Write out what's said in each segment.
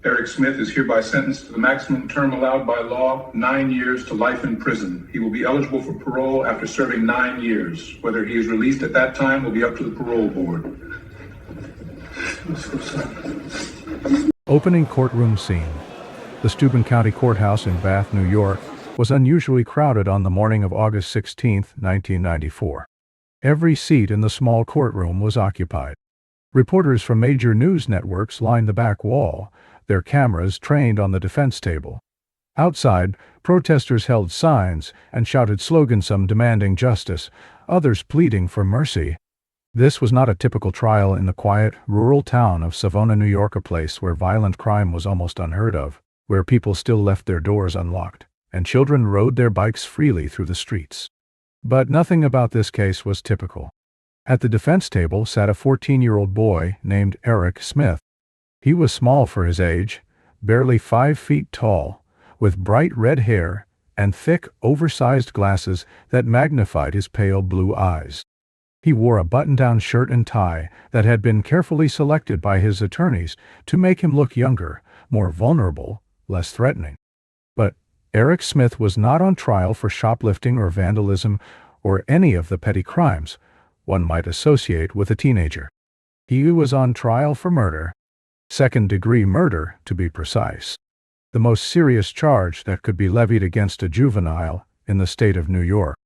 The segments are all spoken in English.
Derrick Smith is hereby sentenced to the maximum term allowed by law, 9 years to life in prison. He will be eligible for parole after serving 9 years. Whether he is released at that time will be up to the parole board. Opening courtroom scene. The Steuben County Courthouse in Bath, New York, was unusually crowded on the morning of August 16, 1994. Every seat in the small courtroom was occupied. Reporters from major news networks lined the back wall, their cameras trained on the defense table. Outside, protesters held signs and shouted slogans, some demanding justice, others pleading for mercy. This was not a typical trial in the quiet, rural town of Savona, New York, a place where violent crime was almost unheard of, where people still left their doors unlocked, and children rode their bikes freely through the streets. But nothing about this case was typical. At the defense table sat a 14-year-old boy named Derrick Smith. He was small for his age, barely 5 feet tall, with bright red hair and thick, oversized glasses that magnified his pale blue eyes. He wore a button-down shirt and tie that had been carefully selected by his attorneys to make him look younger, more vulnerable, less threatening. But Derrick Smith was not on trial for shoplifting or vandalism or any of the petty crimes one might associate with a teenager. He was on trial for murder. Second-degree murder, to be precise. The most serious charge that could be levied against a juvenile in the state of New York.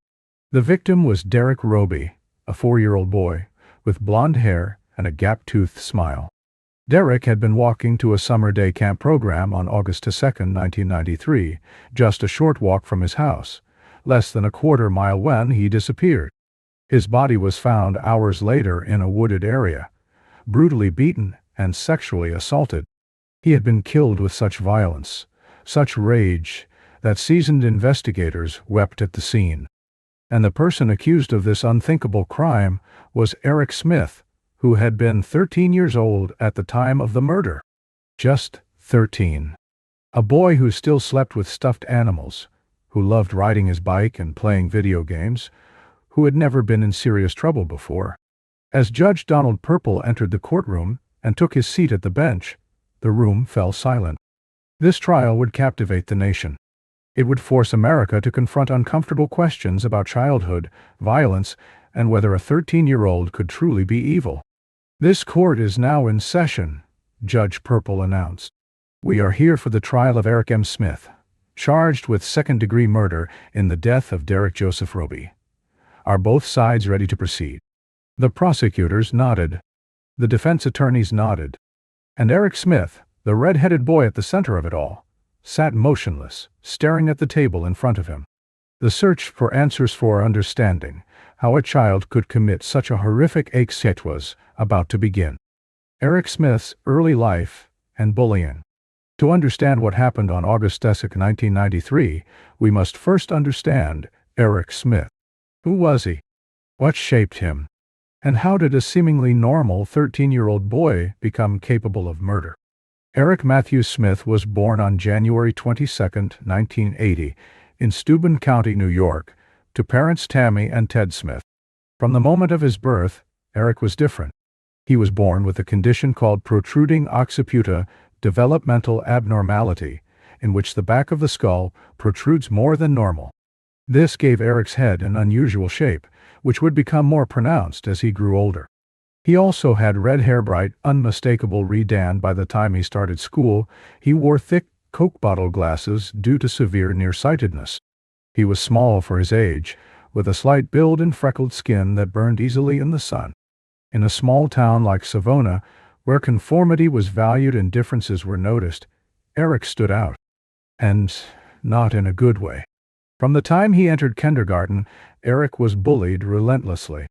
The victim was Derrick Robie, a 4-year-old boy with blonde hair and a gap-toothed smile. Derrick had been walking to a summer day camp program on August 2, 1993, just a short walk from his house, less than a quarter mile when he disappeared. His body was found hours later in a wooded area, brutally beaten and sexually assaulted. He had been killed with such violence, such rage, that seasoned investigators wept at the scene. And the person accused of this unthinkable crime was Derrick Smith, who had been 13 years old at the time of the murder. Just 13. A boy who still slept with stuffed animals, who loved riding his bike and playing video games, who had never been in serious trouble before. As Judge Donald Purple entered the courtroom and took his seat at the bench, the room fell silent. This trial would captivate the nation. It would force America to confront uncomfortable questions about childhood, violence, and whether a 13-year-old could truly be evil. "This court is now in session," Judge Purple announced. "We are here for the trial of Derrick M. Smith, charged with second-degree murder in the death of Derrick Joseph Robie. Are both sides ready to proceed?" The prosecutors nodded. The defense attorneys nodded. And Derrick Smith, the red-headed boy at the center of it all, sat motionless, staring at the table in front of him. The search for answers for understanding how a child could commit such a horrific acte was about to begin. Derrick Smith's early life and bullying. To understand what happened on August 2, 1993, we must first understand Derrick Smith. Who was he? What shaped him? And how did a seemingly normal 13-year-old boy become capable of murder? Derrick Matthew Smith was born on January 22, 1980, in Steuben County, New York, to parents Tammy and Ted Smith. From the moment of his birth, Derrick was different. He was born with a condition called protruding occiputa developmental abnormality, in which the back of the skull protrudes more than normal. This gave Derrick's head an unusual shape, which would become more pronounced as he grew older. He also had red hair, bright, unmistakable redan by the time he started school. He wore thick Coke bottle glasses due to severe nearsightedness. He was small for his age, with a slight build and freckled skin that burned easily in the sun. In a small town like Savona, where conformity was valued and differences were noticed, Derrick stood out. And not in a good way. From the time he entered kindergarten, Derrick was bullied relentlessly.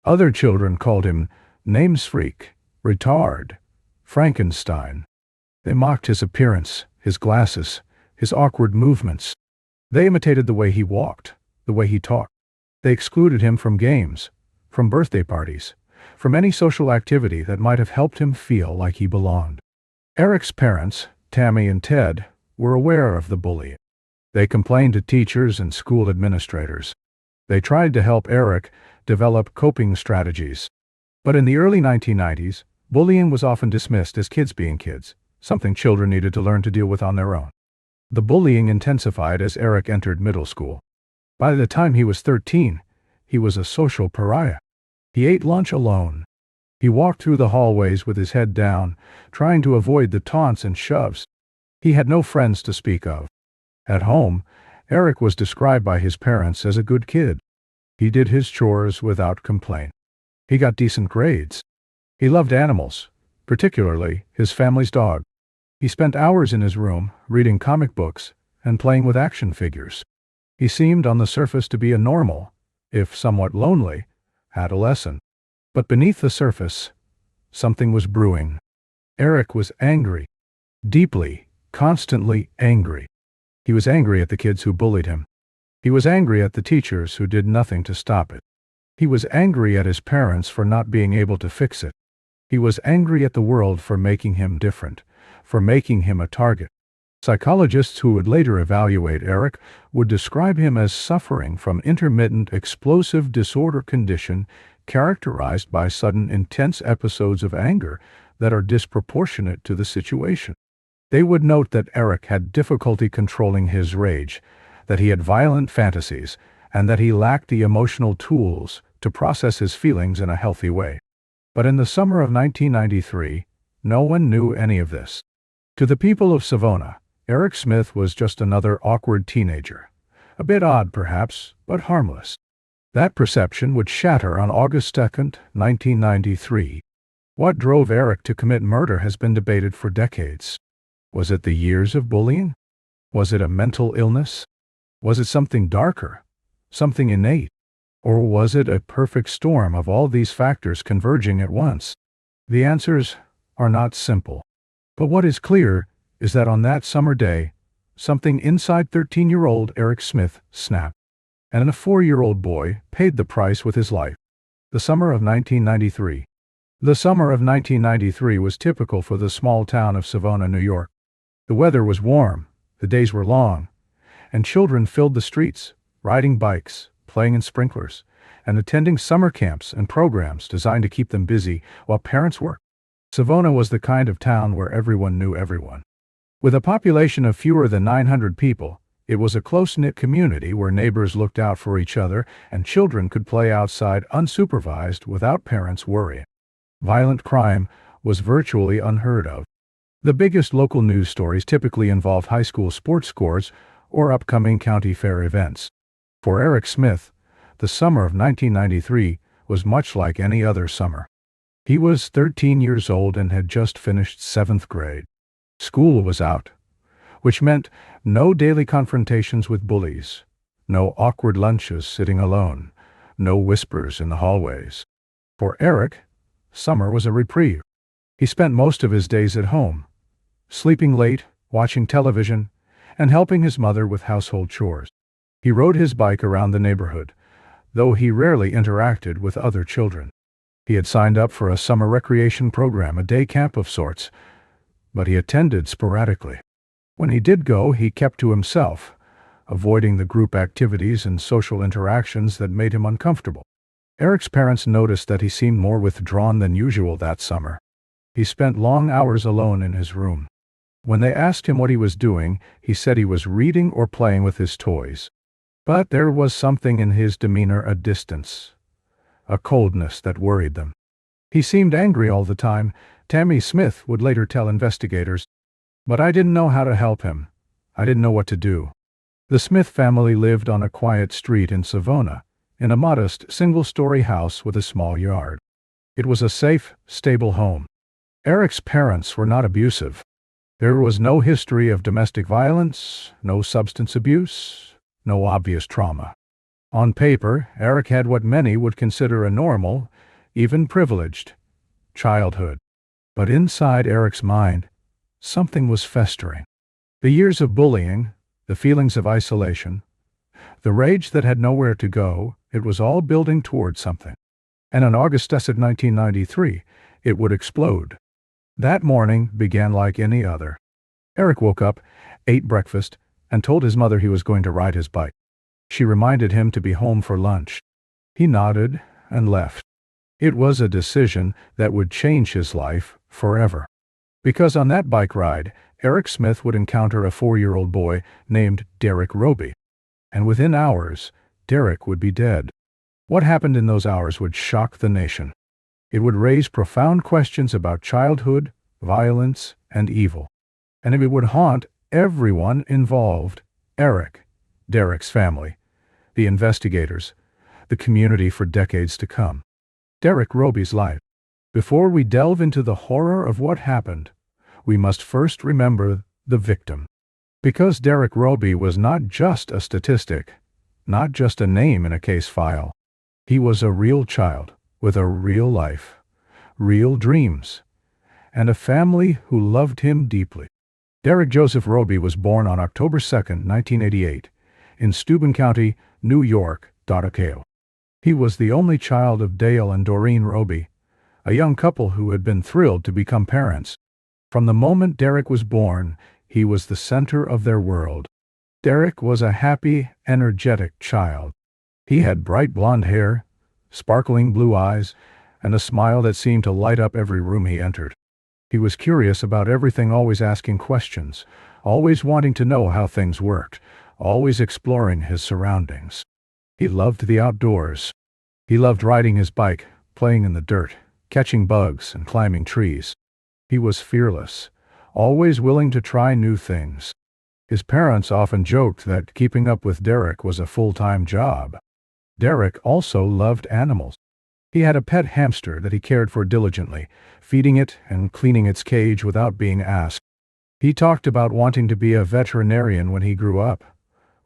Other children called him names freak, retard, Frankenstein. They mocked his appearance, his glasses, his awkward movements. They imitated the way he walked, the way he talked. They excluded him from games, from birthday parties, from any social activity that might have helped him feel like he belonged. Derrick's parents, Tammy and Ted, were aware of the bullying. They complained to teachers and school administrators. They tried to help Derrick develop coping strategies. But in the early 1990s, bullying was often dismissed as kids being kids, something children needed to learn to deal with on their own. The bullying intensified as Eric entered middle school. By the time he was 13, he was a social pariah. He ate lunch alone. He walked through the hallways with his head down, trying to avoid the taunts and shoves. He had no friends to speak of. At home, Eric was described by his parents as a good kid. He did his chores without complaint. He got decent grades. He loved animals, particularly his family's dog. He spent hours in his room, reading comic books and playing with action figures. He seemed on the surface to be a normal, if somewhat lonely, adolescent. But beneath the surface, something was brewing. Eric was angry. Deeply, constantly angry. He was angry at the kids who bullied him. He was angry at the teachers who did nothing to stop it. He was angry at his parents for not being able to fix it. He was angry at the world for making him different, for making him a target. Psychologists who would later evaluate Eric would describe him as suffering from intermittent explosive disorder condition characterized by sudden intense episodes of anger that are disproportionate to the situation. They would note that Eric had difficulty controlling his rage, that he had violent fantasies, and that he lacked the emotional tools to process his feelings in a healthy way. But in the summer of 1993, no one knew any of this. To the people of Savona, Eric Smith was just another awkward teenager. A bit odd, perhaps, but harmless. That perception would shatter on August 2nd, 1993. What drove Eric to commit murder has been debated for decades. Was it the years of bullying? Was it a mental illness? Was it something darker, something innate? Or was it a perfect storm of all these factors converging at once? The answers are not simple. But what is clear is that on that summer day, something inside 13-year-old Eric Smith snapped, and a 4-year-old boy paid the price with his life. The summer of 1993. The summer of 1993 was typical for the small town of Savona, New York. The weather was warm, the days were long, and children filled the streets, riding bikes, playing in sprinklers, and attending summer camps and programs designed to keep them busy while parents worked. Savona was the kind of town where everyone knew everyone. With a population of fewer than 900 people, it was a close-knit community where neighbors looked out for each other and children could play outside unsupervised without parents worrying. Violent crime was virtually unheard of. The biggest local news stories typically involved high school sports scores or upcoming county fair events. For Eric Smith, the summer of 1993 was much like any other summer. He was 13 years old and had just finished 7th grade. School was out, which meant no daily confrontations with bullies, no awkward lunches sitting alone, no whispers in the hallways. For Eric, summer was a reprieve. He spent most of his days at home, sleeping late, watching television, and helping his mother with household chores. He rode his bike around the neighborhood, though he rarely interacted with other children. He had signed up for a summer recreation program, a day camp of sorts, but he attended sporadically. When he did go, he kept to himself, avoiding the group activities and social interactions that made him uncomfortable. Eric's parents noticed that he seemed more withdrawn than usual that summer. He spent long hours alone in his room. When they asked him what he was doing, he said he was reading or playing with his toys. But there was something in his demeanor, a distance, a coldness that worried them. He seemed angry all the time, Tammy Smith would later tell investigators. But I didn't know how to help him. I didn't know what to do. The Smith family lived on a quiet street in Savona, in a modest single-story house with a small yard. It was a safe, stable home. Eric's parents were not abusive. There was no history of domestic violence, no substance abuse, no obvious trauma. On paper, Eric had what many would consider a normal, even privileged, childhood. But inside Eric's mind, something was festering. The years of bullying, the feelings of isolation, the rage that had nowhere to go, it was all building toward something. And on August 2nd, 1993, it would explode. That morning began like any other. Eric woke up, ate breakfast, and told his mother he was going to ride his bike. She reminded him to be home for lunch. He nodded and left. It was a decision that would change his life forever. Because on that bike ride, Eric Smith would encounter a 4-year-old boy named Derrick Robie. And within hours, Derrick would be dead. What happened in those hours would shock the nation. It would raise profound questions about childhood, violence, and evil. And it would haunt everyone involved: Eric, Derrick's family, the investigators, the community for decades to come. Derrick Robie's life. Before we delve into the horror of what happened, we must first remember the victim. Because Derrick Robie was not just a statistic, not just a name in a case file. He was a real child with a real life, real dreams, and a family who loved him deeply. Derrick Joseph Robie was born on October 2, 1988, in Steuben County, New York, Dotakeo. He was the only child of Dale and Doreen Robie, a young couple who had been thrilled to become parents. From the moment Derrick was born, he was the center of their world. Derrick was a happy, energetic child. He had bright blonde hair, sparkling blue eyes, and a smile that seemed to light up every room he entered. He was curious about everything, always asking questions, always wanting to know how things worked, always exploring his surroundings. He loved the outdoors. He loved riding his bike, playing in the dirt, catching bugs, and climbing trees. He was fearless, always willing to try new things. His parents often joked that keeping up with Derrick was a full-time job. Derrick also loved animals. He had a pet hamster that he cared for diligently, feeding it and cleaning its cage without being asked. He talked about wanting to be a veterinarian when he grew up,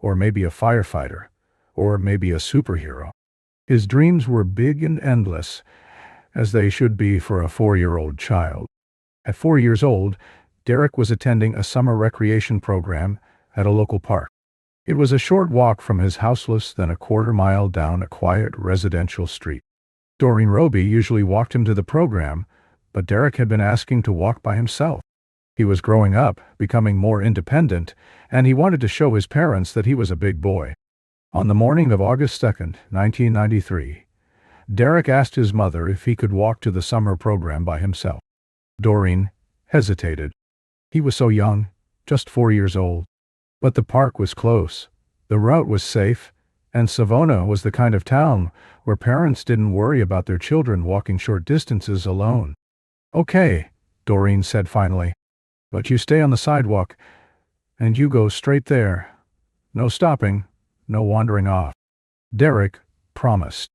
or maybe a firefighter, or maybe a superhero. His dreams were big and endless, as they should be for a 4-year-old child. At 4 years old, Derrick was attending a summer recreation program at a local park. It was a short walk from his house, less than a quarter-mile down a quiet residential street. Doreen Robie usually walked him to the program, but Derrick had been asking to walk by himself. He was growing up, becoming more independent, and he wanted to show his parents that he was a big boy. On the morning of August 2, 1993, Derrick asked his mother if he could walk to the summer program by himself. Doreen hesitated. He was so young, just 4 years old. But the park was close, the route was safe, and Savona was the kind of town where parents didn't worry about their children walking short distances alone. "Okay," Doreen said finally, "but you stay on the sidewalk, and you go straight there. No stopping, no wandering off." Derrick promised.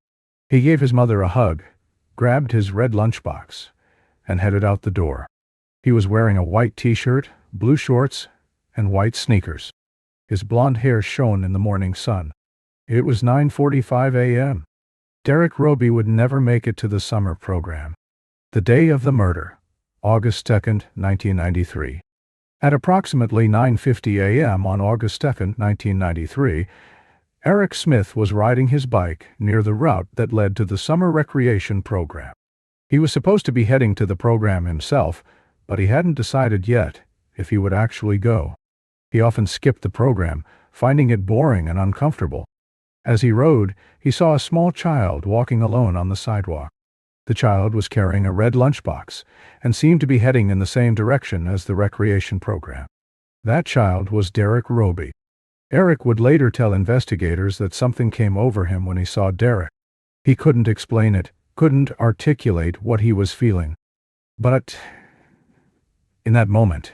He gave his mother a hug, grabbed his red lunchbox, and headed out the door. He was wearing a white t-shirt, blue shorts, and white sneakers. His blonde hair shone in the morning sun. It was 9:45 a.m. Derrick Robie would never make it to the summer program. The day of the murder, August 2, 1993. At approximately 9:50 a.m. on August 2, 1993, Eric Smith was riding his bike near the route that led to the summer recreation program. He was supposed to be heading to the program himself, but he hadn't decided yet if he would actually go. He often skipped the program, finding it boring and uncomfortable. As he rode, he saw a small child walking alone on the sidewalk. The child was carrying a red lunchbox and seemed to be heading in the same direction as the recreation program. That child was Derrick Robie. Eric would later tell investigators that something came over him when he saw Derrick. He couldn't explain it, couldn't articulate what he was feeling. But in that moment,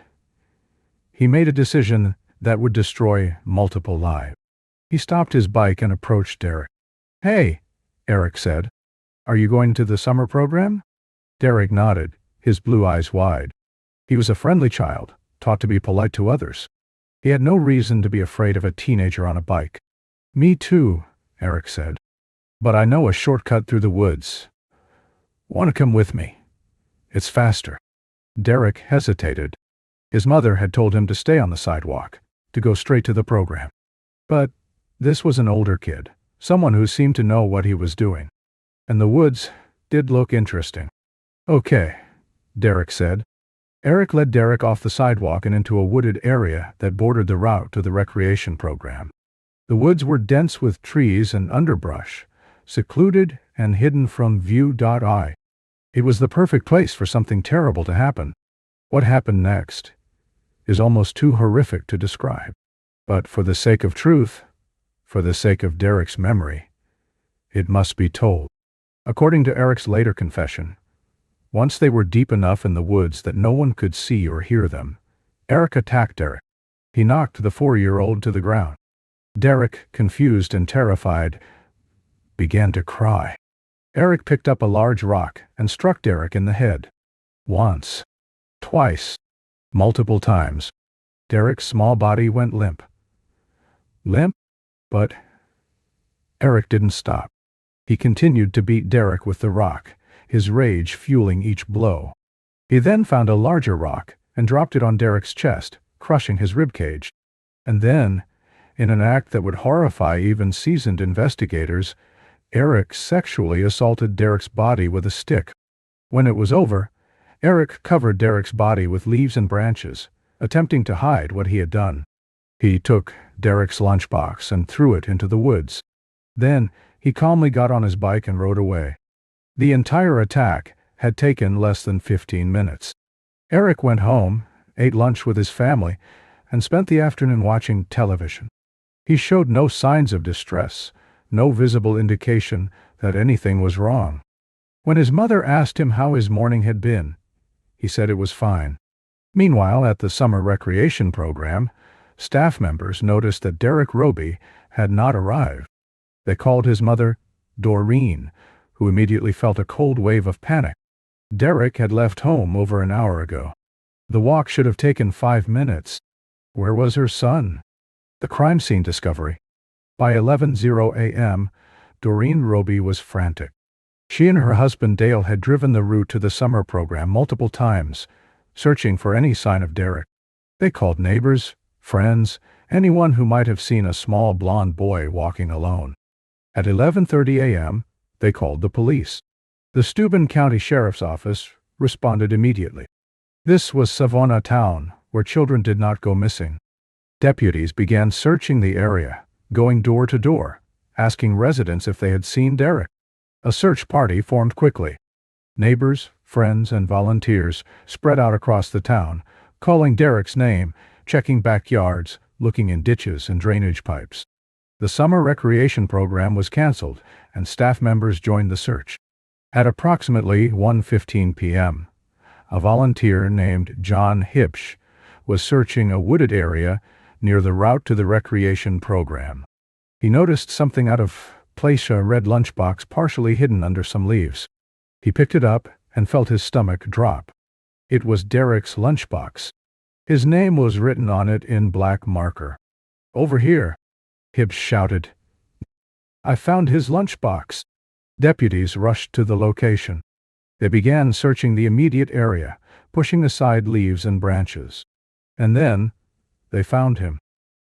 he made a decision that would destroy multiple lives. He stopped his bike and approached Derrick. "Hey," Eric said, "are you going to the summer program?" Derrick nodded, his blue eyes wide. He was a friendly child, taught to be polite to others. He had no reason to be afraid of a teenager on a bike. "Me too," Eric said. "But I know a shortcut through the woods. Want to come with me? It's faster." Derrick hesitated. His mother had told him to stay on the sidewalk, to go straight to the program. But this was an older kid, someone who seemed to know what he was doing. And the woods did look interesting. "Okay," Derrick said. Eric led Derrick off the sidewalk and into a wooded area that bordered the route to the recreation program. The woods were dense with trees and underbrush, secluded and hidden from view. It was the perfect place for something terrible to happen. What happened next is almost too horrific to describe. But for the sake of truth, for the sake of Derrick's memory, it must be told. According to Eric's later confession, once they were deep enough in the woods that no one could see or hear them, Eric attacked Derrick. He knocked the 4-year-old to the ground. Derrick, confused and terrified, began to cry. Eric picked up a large rock and struck Derrick in the head. Once, twice, multiple times. Derrick's small body went limp. Limp? But Eric didn't stop. He continued to beat Derrick with the rock, his rage fueling each blow. He then found a larger rock and dropped it on Derrick's chest, crushing his ribcage. And then, in an act that would horrify even seasoned investigators, Eric sexually assaulted Derrick's body with a stick. When it was over, Eric covered Derrick's body with leaves and branches, attempting to hide what he had done. He took Derrick's lunchbox and threw it into the woods. Then, he calmly got on his bike and rode away. The entire attack had taken less than 15 minutes. Eric went home, ate lunch with his family, and spent the afternoon watching television. He showed no signs of distress, no visible indication that anything was wrong. When his mother asked him how his morning had been, he said it was fine. Meanwhile, at the summer recreation program, staff members noticed that Derrick Robie had not arrived. They called his mother Doreen, who immediately felt a cold wave of panic. Derrick had left home over an hour ago. The walk should have taken 5 minutes. Where was her son? The crime scene discovery. By 11:00 a.m., Doreen Robie was frantic. She and her husband Dale had driven the route to the summer program multiple times, searching for any sign of Derrick. They called neighbors, friends, anyone who might have seen a small blond boy walking alone. At 11:30 a.m., they called the police. The Steuben County Sheriff's Office responded immediately. This was Savona town, where children did not go missing. Deputies began searching the area, going door to door, asking residents if they had seen Derrick. A search party formed quickly. Neighbors, friends, and volunteers spread out across the town, calling Derrick's name, checking backyards, looking in ditches and drainage pipes. The summer recreation program was canceled, and staff members joined the search. At approximately 1:15 p.m., a volunteer named John Hipsch was searching a wooded area near the route to the recreation program. He noticed something out of place, a red lunchbox partially hidden under some leaves. He picked it up and felt his stomach drop. It was Derrick's lunchbox. His name was written on it in black marker. "Over here," Hipsch shouted. "I found his lunchbox." Deputies rushed to the location. They began searching the immediate area, pushing aside leaves and branches. And then, they found him.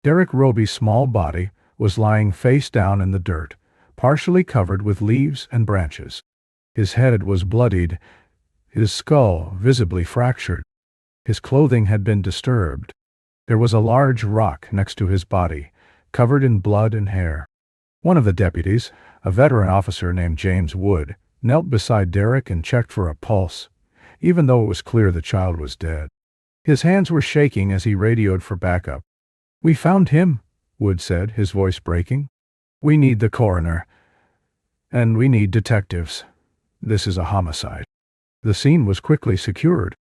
Derrick Robie's small body was lying face down in the dirt, partially covered with leaves and branches. His head was bloodied, his skull visibly fractured. His clothing had been disturbed. There was a large rock next to his body, covered in blood and hair. One of the deputies, a veteran officer named James Wood, knelt beside Derrick and checked for a pulse, even though it was clear the child was dead. His hands were shaking as he radioed for backup. "We found him," Wood said, his voice breaking. "We need the coroner. And we need detectives. This is a homicide." The scene was quickly secured.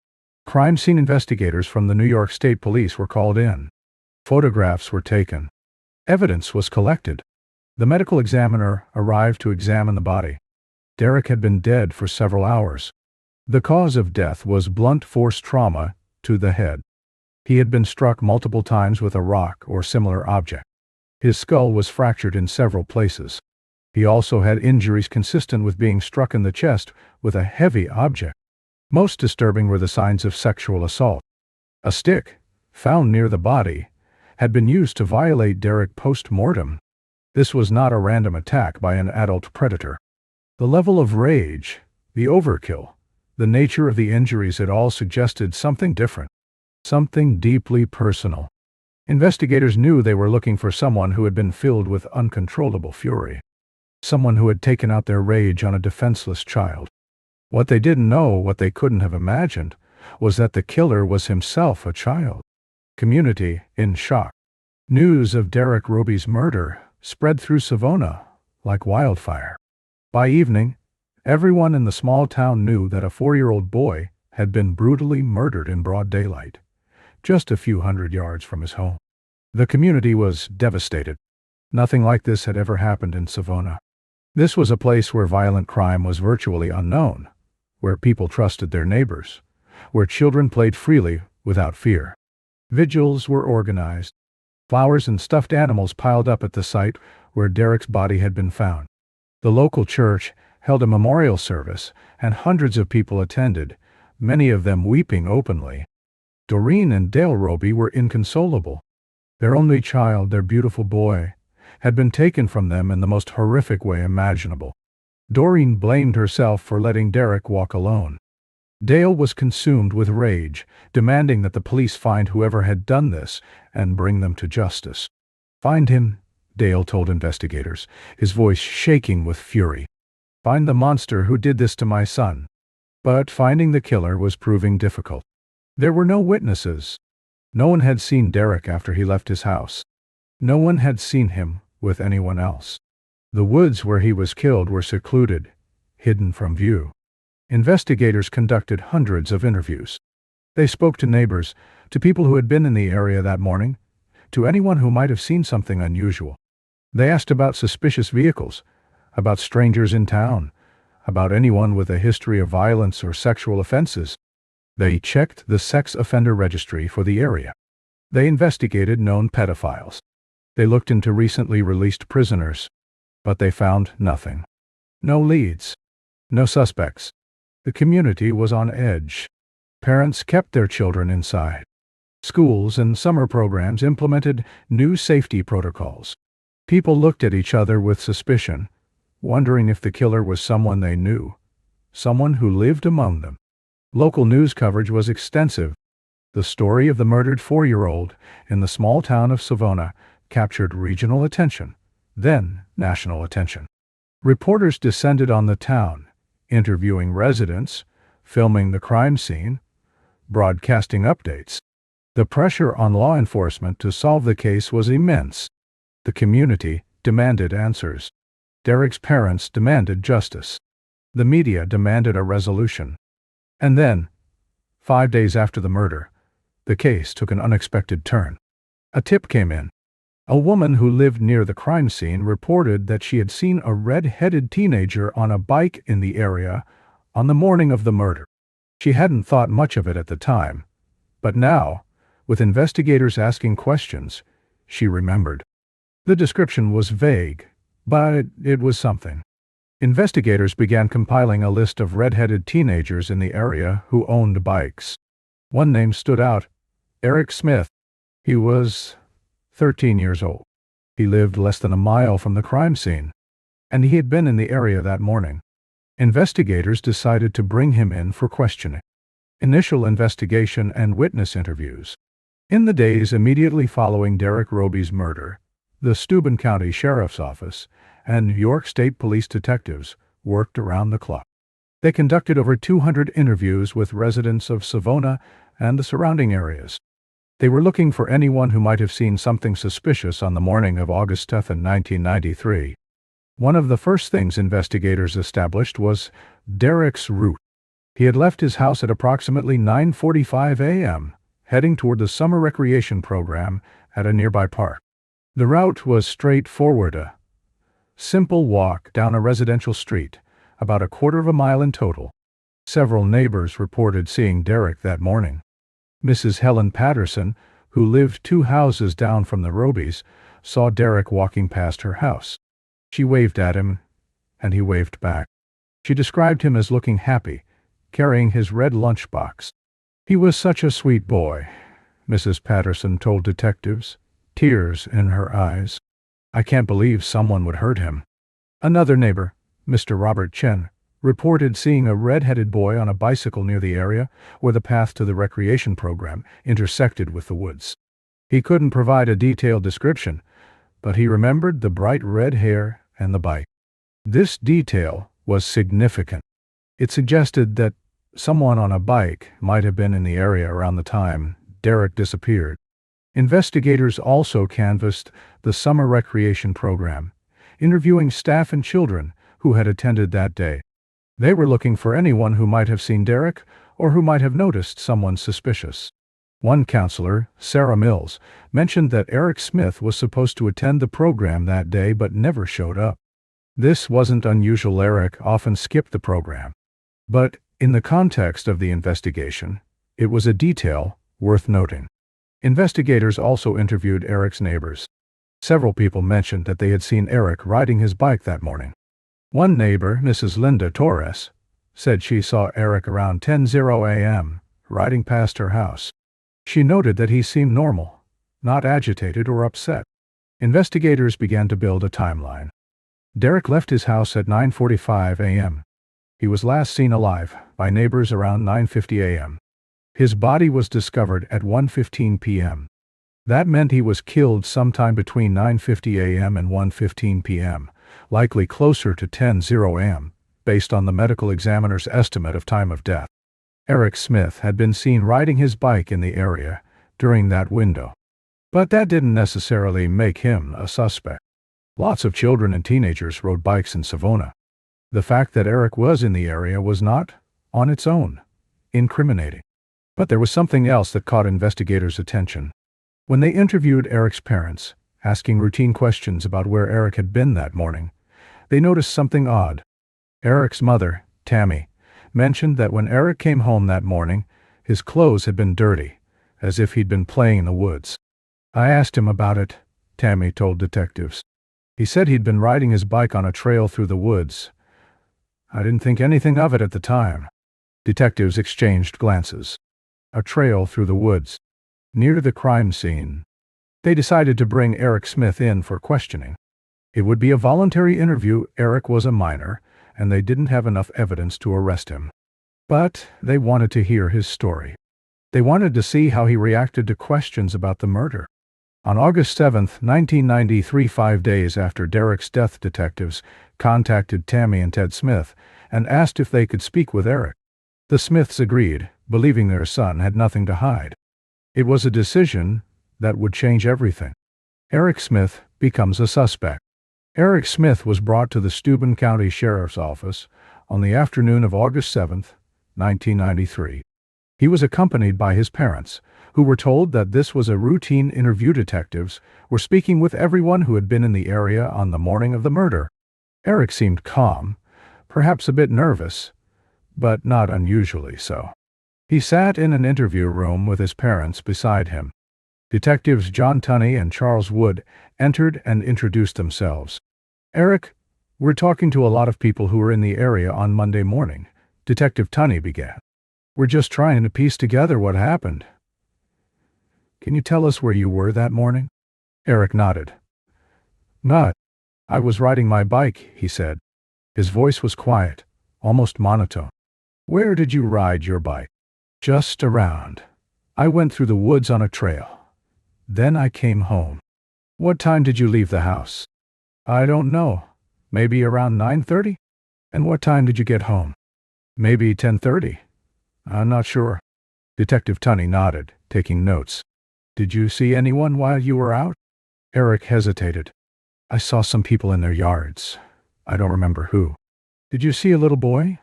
Crime scene investigators from the New York State Police were called in. Photographs were taken. Evidence was collected. The medical examiner arrived to examine the body. Derrick had been dead for several hours. The cause of death was blunt force trauma to the head. He had been struck multiple times with a rock or similar object. His skull was fractured in several places. He also had injuries consistent with being struck in the chest with a heavy object. Most disturbing were the signs of sexual assault. A stick, found near the body, had been used to violate Derrick post-mortem. This was not a random attack by an adult predator. The level of rage, the overkill, the nature of the injuries had all suggested something different, something deeply personal. Investigators knew they were looking for someone who had been filled with uncontrollable fury, someone who had taken out their rage on a defenseless child. What they didn't know, what they couldn't have imagined, was that the killer was himself a child. Community in shock. News of Derrick Robie's murder spread through Savona like wildfire. By evening, everyone in the small town knew that a 4-year-old boy had been brutally murdered in broad daylight, just a few hundred yards from his home. The community was devastated. Nothing like this had ever happened in Savona. This was a place where violent crime was virtually unknown, where people trusted their neighbors, where children played freely without fear. Vigils were organized. Flowers and stuffed animals piled up at the site where Derrick's body had been found. The local church held a memorial service, and hundreds of people attended, many of them weeping openly. Doreen and Dale Robie were inconsolable. Their only child, their beautiful boy, had been taken from them in the most horrific way imaginable. Doreen blamed herself for letting Derrick walk alone. Dale was consumed with rage, demanding that the police find whoever had done this and bring them to justice. "Find him," Dale told investigators, his voice shaking with fury. "Find the monster who did this to my son." But finding the killer was proving difficult. There were no witnesses. No one had seen Derrick after he left his house. No one had seen him with anyone else. The woods where he was killed were secluded, hidden from view. Investigators conducted hundreds of interviews. They spoke to neighbors, to people who had been in the area that morning, to anyone who might have seen something unusual. They asked about suspicious vehicles, about strangers in town, about anyone with a history of violence or sexual offenses. They checked the sex offender registry for the area. They investigated known pedophiles. They looked into recently released prisoners, but they found nothing. No leads. No suspects. The community was on edge. Parents kept their children inside. Schools and summer programs implemented new safety protocols. People looked at each other with suspicion, wondering if the killer was someone they knew, someone who lived among them. Local news coverage was extensive. The story of the murdered 4-year-old in the small town of Savona captured regional attention, then national attention. Reporters descended on the town, interviewing residents, filming the crime scene, broadcasting updates. The pressure on law enforcement to solve the case was immense. The community demanded answers. Derrick's parents demanded justice. The media demanded a resolution. And then, 5 days after the murder, the case took an unexpected turn. A tip came in. A woman who lived near the crime scene reported that she had seen a red-headed teenager on a bike in the area on the morning of the murder. She hadn't thought much of it at the time, but now, with investigators asking questions, she remembered. The description was vague, but it was something. Investigators began compiling a list of red-headed teenagers in the area who owned bikes. One name stood out: Eric Smith. He was 13 years old. He lived less than a mile from the crime scene, and he had been in the area that morning. Investigators decided to bring him in for questioning. Initial investigation and witness interviews. In the days immediately following Derrick Robie's murder, the Steuben County Sheriff's Office and New York State Police detectives worked around the clock. They conducted over 200 interviews with residents of Savona and the surrounding areas. They were looking for anyone who might have seen something suspicious on the morning of August 10, 1993. One of the first things investigators established was Derrick's route. He had left his house at approximately 9:45 a.m., heading toward the summer recreation program at a nearby park. The route was straightforward, a simple walk down a residential street, about a quarter of a mile in total. Several neighbors reported seeing Derrick that morning. Mrs. Helen Patterson, who lived 2 houses down from the Robies, saw Derrick walking past her house. She waved at him, and he waved back. She described him as looking happy, carrying his red lunchbox. "He was such a sweet boy," Mrs. Patterson told detectives, tears in her eyes. "I can't believe someone would hurt him." Another neighbor, Mr. Robert Chen, reported seeing a red-headed boy on a bicycle near the area where the path to the recreation program intersected with the woods. He couldn't provide a detailed description, but he remembered the bright red hair and the bike. This detail was significant. It suggested that Someone on a bike might have been in the area around the time Derrick disappeared. Investigators also canvassed the summer recreation program, interviewing staff and children who had attended that day. They were looking for anyone who might have seen Derrick or who might have noticed someone suspicious. One counselor, Sarah Mills, mentioned that Eric Smith was supposed to attend the program that day but never showed up. This wasn't unusual. Eric often skipped the program. But in the context of the investigation, it was a detail worth noting. Investigators also interviewed Eric's neighbors. Several people mentioned that they had seen Eric riding his bike that morning. One neighbor, Mrs. Linda Torres, said she saw Eric around 10:00 a.m. riding past her house. She noted that he seemed normal, not agitated or upset. Investigators began to build a timeline. Derrick left his house at 9:45 a.m. He was last seen alive by neighbors around 9:50 a.m. His body was discovered at 1:15 p.m. That meant he was killed sometime between 9:50 a.m. and 1:15 p.m., likely closer to 10:00 a.m., based on the medical examiner's estimate of time of death. Eric Smith had been seen riding his bike in the area during that window. But that didn't necessarily make him a suspect. Lots of children and teenagers rode bikes in Savona. The fact that Eric was in the area was not, on its own, incriminating. But there was something else that caught investigators' attention. When they interviewed Eric's parents, asking routine questions about where Eric had been that morning, they noticed something odd. Eric's mother, Tammy, mentioned that when Eric came home that morning, his clothes had been dirty, as if he'd been playing in the woods. "I asked him about it," Tammy told detectives. "He said he'd been riding his bike on a trail through the woods. I didn't think anything of it at the time." Detectives exchanged glances. A trail through the woods, near the crime scene. They decided to bring Eric Smith in for questioning. It would be a voluntary interview. Eric was a minor, and they didn't have enough evidence to arrest him. But they wanted to hear his story. They wanted to see how he reacted to questions about the murder. On August 7, 1993, 5 days after Derrick's death, detectives contacted Tammy and Ted Smith and asked if they could speak with Eric. The Smiths agreed, believing their son had nothing to hide. It was a decision that would change everything. Eric Smith becomes a suspect. Eric Smith was brought to the Steuben County Sheriff's Office on the afternoon of August 7, 1993. He was accompanied by his parents, who were told that this was a routine interview. Detectives were speaking with everyone who had been in the area on the morning of the murder. Eric seemed calm, perhaps a bit nervous, but not unusually so. He sat in an interview room with his parents beside him. Detectives John Tunney and Charles Wood entered and introduced themselves. "Eric, we're talking to a lot of people who were in the area on Monday morning," Detective Tunney began. "We're just trying to piece together what happened. Can you tell us where you were that morning?" Eric nodded. "Not. I was riding my bike," he said. His voice was quiet, almost monotone. "Where did you ride your bike?" "Just around. I went through the woods on a trail. Then I came home." "What time did you leave the house?" "I don't know. Maybe around 9:30. "And what time did you get home?" "Maybe 10:30. I'm not sure." Detective Tunney nodded, taking notes. "Did you see anyone while you were out?" Eric hesitated. "I saw some people in their yards. I don't remember who." "Did you see a little boy?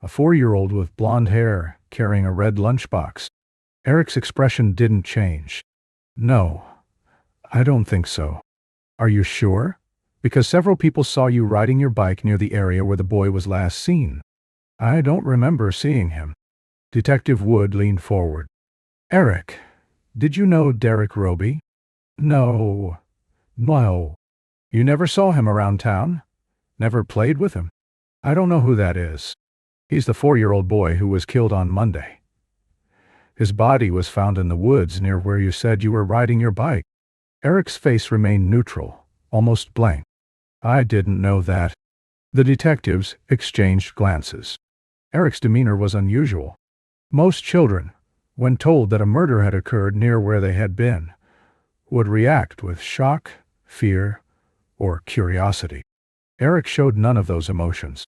A 4-year-old with blonde hair, carrying a red lunchbox?" Eric's expression didn't change. "No, I don't think so." "Are you sure? Because several people saw you riding your bike near the area where the boy was last seen." "I don't remember seeing him." Detective Wood leaned forward. "Eric, did you know Derrick Robie?" "No. No." "You never saw him around town? Never played with him?" "I don't know who that is." "He's the 4-year-old boy who was killed on Monday. His body was found in the woods near where you said you were riding your bike." Eric's face remained neutral, almost blank. "I didn't know that." The detectives exchanged glances. Eric's demeanor was unusual. Most children, when told that a murder had occurred near where they had been, would react with shock, fear, or curiosity. Eric showed none of those emotions.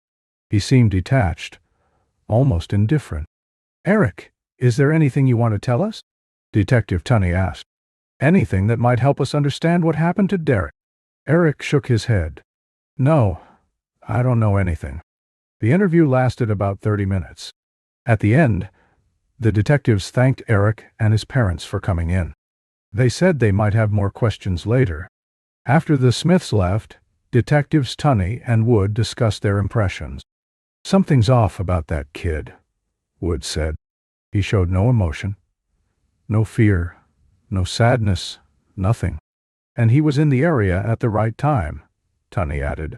He seemed detached, almost indifferent. Eric, is there anything you want to tell us? Detective Tunney asked. Anything that might help us understand what happened to Derrick. Eric shook his head. No, I don't know anything. The interview lasted about 30 minutes. At the end, the detectives thanked Eric and his parents for coming in. They said they might have more questions later. After the Smiths left, Detectives Tunney and Wood discussed their impressions. Something's off about that kid, Wood said. He showed no emotion, no fear, no sadness, nothing. And he was in the area at the right time, Tunney added.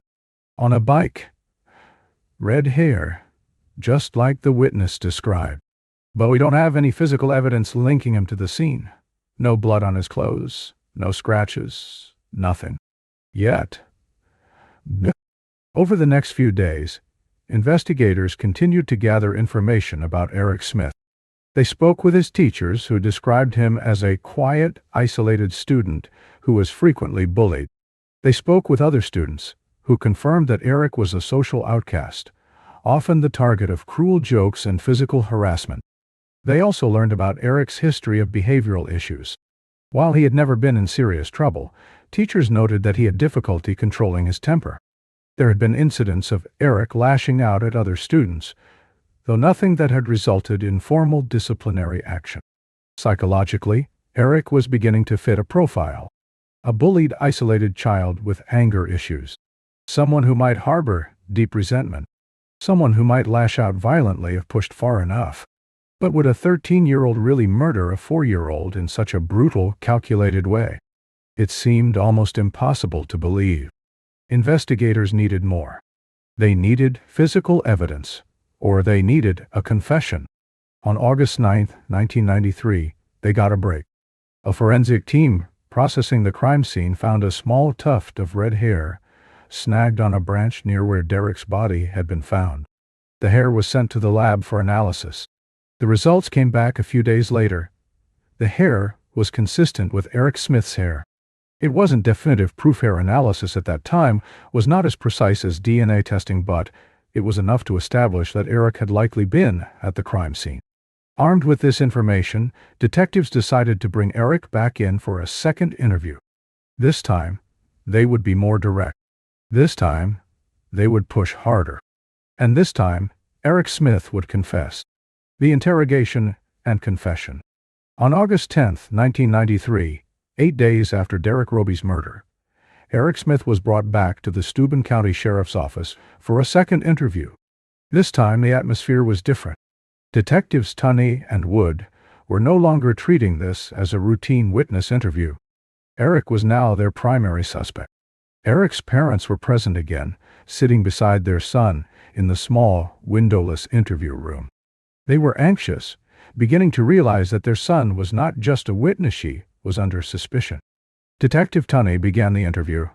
On a bike. Red hair, just like the witness described. But we don't have any physical evidence linking him to the scene. No blood on his clothes, no scratches, nothing. Yet. Over the next few days, investigators continued to gather information about Eric Smith. They spoke with his teachers, who described him as a quiet, isolated student who was frequently bullied. They spoke with other students, who confirmed that Eric was a social outcast, often the target of cruel jokes and physical harassment. They also learned about Eric's history of behavioral issues. While he had never been in serious trouble, teachers noted that he had difficulty controlling his temper. There had been incidents of Eric lashing out at other students, though nothing that had resulted in formal disciplinary action. Psychologically, Eric was beginning to fit a profile. A bullied, isolated child with anger issues. Someone who might harbor deep resentment. Someone who might lash out violently if pushed far enough. But would a 13-year-old really murder a 4-year-old in such a brutal, calculated way? It seemed almost impossible to believe. Investigators needed more. They needed physical evidence, or they needed a confession. On August 9, 1993, they got a break. A forensic team processing the crime scene found a small tuft of red hair snagged on a branch near where Derrick's body had been found. The hair was sent to the lab for analysis. The results came back a few days later. The hair was consistent with Eric Smith's hair. It wasn't definitive proof. Hair analysis at that time was not as precise as DNA testing, but it was enough to establish that Eric had likely been at the crime scene. Armed with this information, detectives decided to bring Eric back in for a second interview. This time, they would be more direct. This time, they would push harder. And this time, Eric Smith would confess. The interrogation and confession. On August 10, 1993, 8 days after Derrick Robie's murder, Eric Smith was brought back to the Steuben County Sheriff's Office for a second interview. This time, the atmosphere was different. Detectives Tunney and Wood were no longer treating this as a routine witness interview. Eric was now their primary suspect. Eric's parents were present again, sitting beside their son in the small, windowless interview room. They were anxious, beginning to realize that their son was not just a witness. She was under suspicion. Detective Tunney began the interview.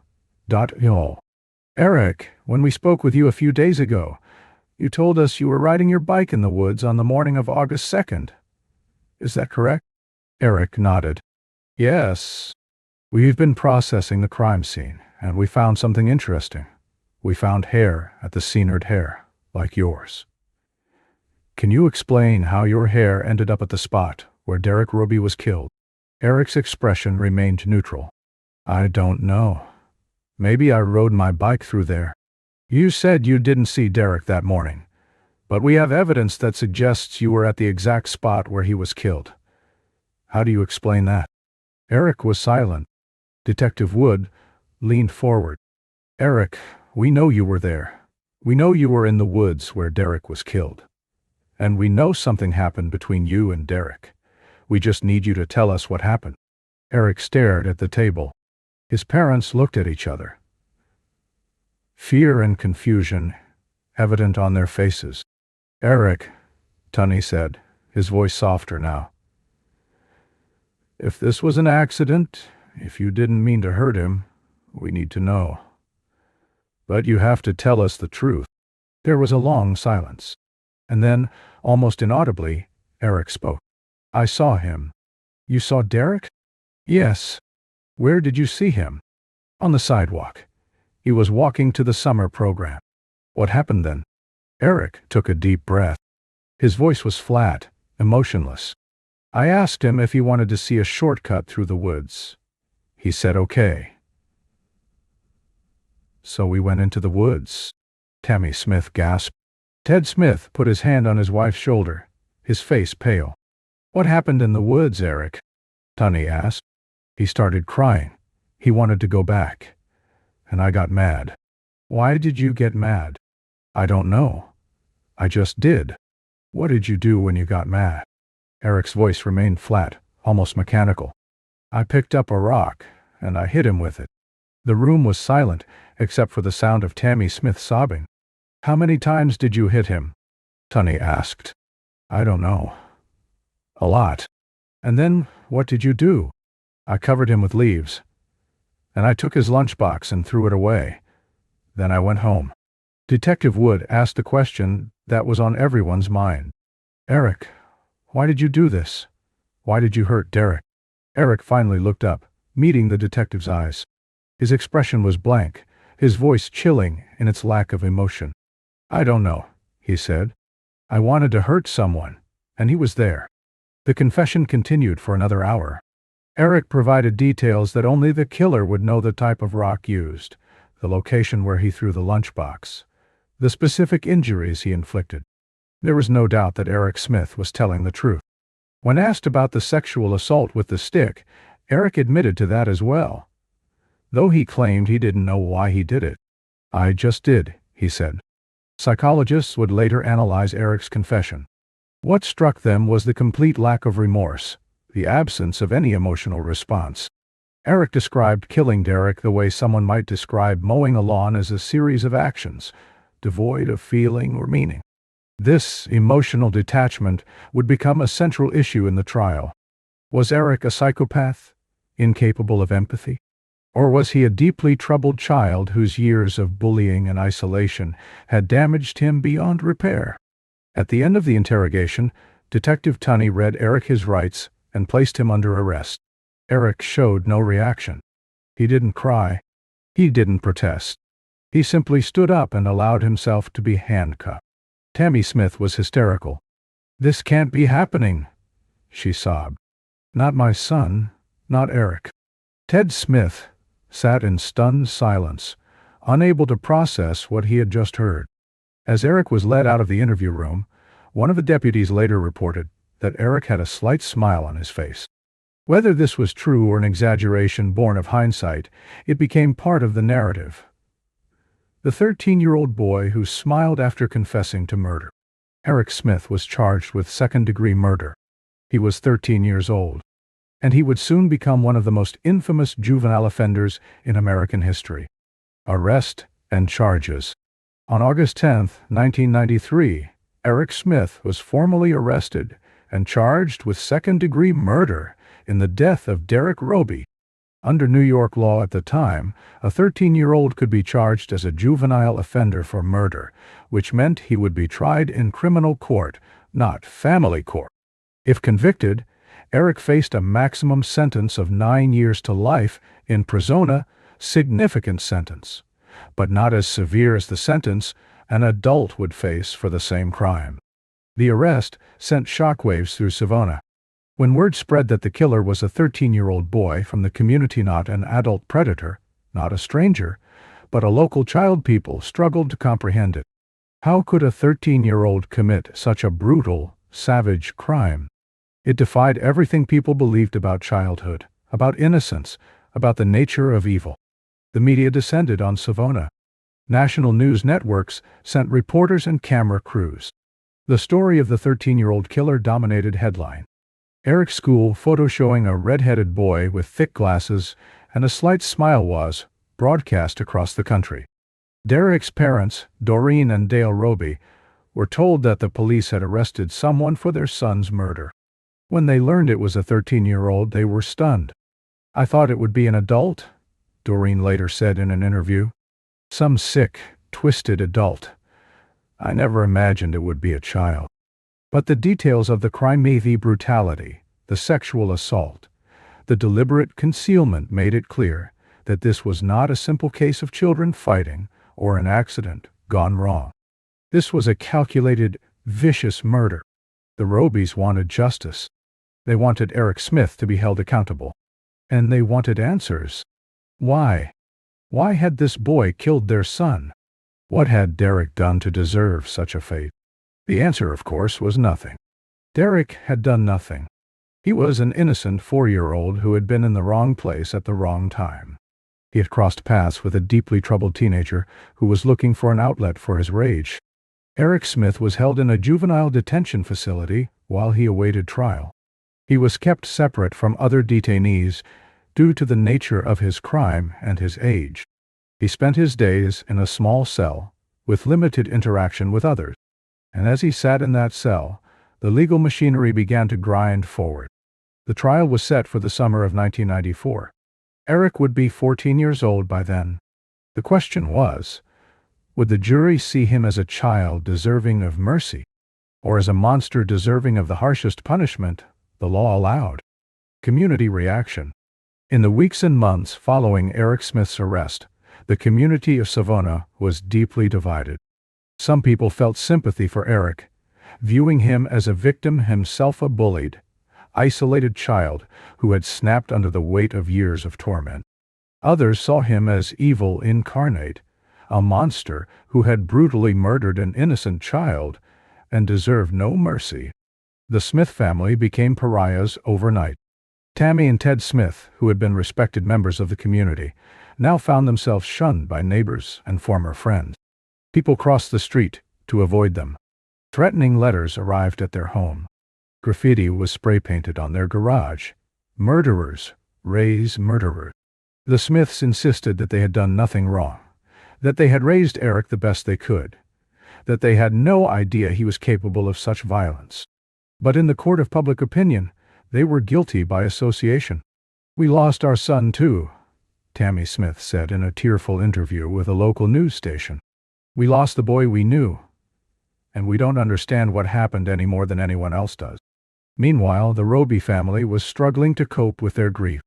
Eric, when we spoke with you a few days ago, you told us you were riding your bike in the woods on the morning of August 2nd. Is that correct? Eric nodded. Yes. We've been processing the crime scene, and we found something interesting. We found hair at the scene, hair, like yours. Can you explain how your hair ended up at the spot where Derrick Robie was killed? Eric's expression remained neutral. I don't know. Maybe I rode my bike through there. You said you didn't see Derrick that morning, but we have evidence that suggests you were at the exact spot where he was killed. How do you explain that? Eric was silent. Detective Wood leaned forward. Eric, we know you were there. We know you were in the woods where Derrick was killed. And we know something happened between you and Derrick. We just need you to tell us what happened. Eric stared at the table. His parents looked at each other. Fear and confusion evident on their faces. Eric, Tunney said, his voice softer now. If this was an accident, if you didn't mean to hurt him, we need to know. But you have to tell us the truth. There was a long silence. And then, almost inaudibly, Eric spoke. I saw him. You saw Derrick? Yes. Where did you see him? On the sidewalk. He was walking to the summer program. What happened then? Eric took a deep breath. His voice was flat, emotionless. I asked him if he wanted to see a shortcut through the woods. He said okay. So we went into the woods. Tammy Smith gasped. Ted Smith put his hand on his wife's shoulder, his face pale. What happened in the woods, Eric? Tunney asked. He started crying. He wanted to go back. And I got mad. Why did you get mad? I don't know. I just did. What did you do when you got mad? Eric's voice remained flat, almost mechanical. I picked up a rock, and I hit him with it. The room was silent, except for the sound of Tammy Smith sobbing. How many times did you hit him? Tunney asked. I don't know. A lot. And then, what did you do? I covered him with leaves. And I took his lunchbox and threw it away. Then I went home. Detective Wood asked the question that was on everyone's mind. Eric, why did you do this? Why did you hurt Derrick? Eric finally looked up, meeting the detective's eyes. His expression was blank, his voice chilling in its lack of emotion. I don't know, he said. I wanted to hurt someone, and he was there. The confession continued for another hour. Eric provided details that only the killer would know: the type of rock used, the location where he threw the lunchbox, the specific injuries he inflicted. There was no doubt that Eric Smith was telling the truth. When asked about the sexual assault with the stick, Eric admitted to that as well, though he claimed he didn't know why he did it. I just did, he said. Psychologists would later analyze Eric's confession. What struck them was the complete lack of remorse, the absence of any emotional response. Eric described killing Derrick the way someone might describe mowing a lawn, as a series of actions, devoid of feeling or meaning. This emotional detachment would become a central issue in the trial. Was Eric a psychopath, incapable of empathy? Or was he a deeply troubled child whose years of bullying and isolation had damaged him beyond repair? At the end of the interrogation, Detective Tunney read Eric his rights and placed him under arrest. Eric showed no reaction. He didn't cry. He didn't protest. He simply stood up and allowed himself to be handcuffed. Tammy Smith was hysterical. This can't be happening, she sobbed. Not my son, not Eric. Ted Smith sat in stunned silence, unable to process what he had just heard. As Eric was led out of the interview room, one of the deputies later reported that Eric had a slight smile on his face. Whether this was true or an exaggeration born of hindsight, it became part of the narrative. The 13-year-old boy who smiled after confessing to murder. Eric Smith was charged with second-degree murder. He was 13 years old, and he would soon become one of the most infamous juvenile offenders in American history. Arrest and charges. On August 10, 1993, Eric Smith was formally arrested and charged with second-degree murder in the death of Derrick Robie. Under New York law at the time, a 13-year-old could be charged as a juvenile offender for murder, which meant he would be tried in criminal court, not family court. If convicted, Eric faced a maximum sentence of 9 years to life in prison, significant sentence, but not as severe as the sentence an adult would face for the same crime. The arrest sent shockwaves through Savona. When word spread that the killer was a 13-year-old boy from the community, not an adult predator, not a stranger, but a local child, people struggled to comprehend it. How could a 13-year-old commit such a brutal, savage crime? It defied everything people believed about childhood, about innocence, about the nature of evil. The media descended on Savona. National news networks sent reporters and camera crews. The story of the 13-year-old killer dominated headline. Eric's school photo showing a red-headed boy with thick glasses and a slight smile was broadcast across the country. Derrick's parents, Doreen and Dale Robie, were told that the police had arrested someone for their son's murder. When they learned it was a 13-year-old, they were stunned. I thought it would be an adult, Doreen later said in an interview. Some sick, twisted adult. I never imagined it would be a child. But the details of the crime, the brutality, the sexual assault, the deliberate concealment made it clear that this was not a simple case of children fighting or an accident gone wrong. This was a calculated, vicious murder. The Robies wanted justice. They wanted Eric Smith to be held accountable. And they wanted answers. Why? Why had this boy killed their son? What had Derrick done to deserve such a fate? The answer, of course, was nothing. Derrick had done nothing. He was an innocent 4-year-old who had been in the wrong place at the wrong time. He had crossed paths with a deeply troubled teenager who was looking for an outlet for his rage. Eric Smith was held in a juvenile detention facility while he awaited trial. He was kept separate from other detainees due to the nature of his crime and his age. He spent his days in a small cell with limited interaction with others. And as he sat in that cell, the legal machinery began to grind forward. The trial was set for the summer of 1994. Eric would be 14 years old by then. The question was, would the jury see him as a child deserving of mercy, or as a monster deserving of the harshest punishment the law allowed? Community reaction. In the weeks and months following Eric Smith's arrest, the community of Savona was deeply divided. Some people felt sympathy for Eric, viewing him as a victim, himself a bullied, isolated child who had snapped under the weight of years of torment. Others saw him as evil incarnate, a monster who had brutally murdered an innocent child and deserved no mercy. The Smith family became pariahs overnight. Tammy and Ted Smith, who had been respected members of the community, now found themselves shunned by neighbors and former friends. People crossed the street to avoid them. Threatening letters arrived at their home. Graffiti was spray-painted on their garage. Murderers raise murderers. The Smiths insisted that they had done nothing wrong, that they had raised Eric the best they could, that they had no idea he was capable of such violence. But in the court of public opinion, they were guilty by association. "We lost our son, too," Tammy Smith said in a tearful interview with a local news station. "We lost the boy we knew, and we don't understand what happened any more than anyone else does." Meanwhile, the Robie family was struggling to cope with their grief.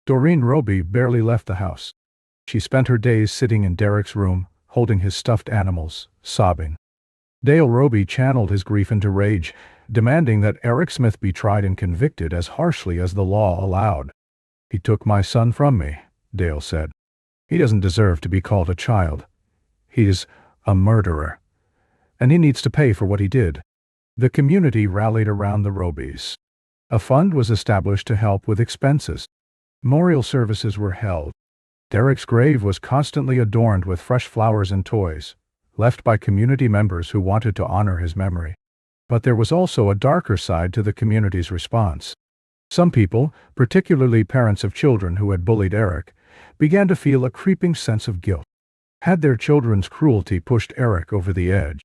Doreen Robie barely left the house. She spent her days sitting in Derrick's room, holding his stuffed animals, sobbing. Dale Robie channeled his grief into rage, demanding that Eric Smith be tried and convicted as harshly as the law allowed. "He took my son from me," Dale said. "He doesn't deserve to be called a child. He's a murderer, and he needs to pay for what he did." The community rallied around the Robies. A fund was established to help with expenses. Memorial services were held. Derrick's grave was constantly adorned with fresh flowers and toys, left by community members who wanted to honor his memory. But there was also a darker side to the community's response. Some people, particularly parents of children who had bullied Eric, began to feel a creeping sense of guilt. Had their children's cruelty pushed Eric over the edge?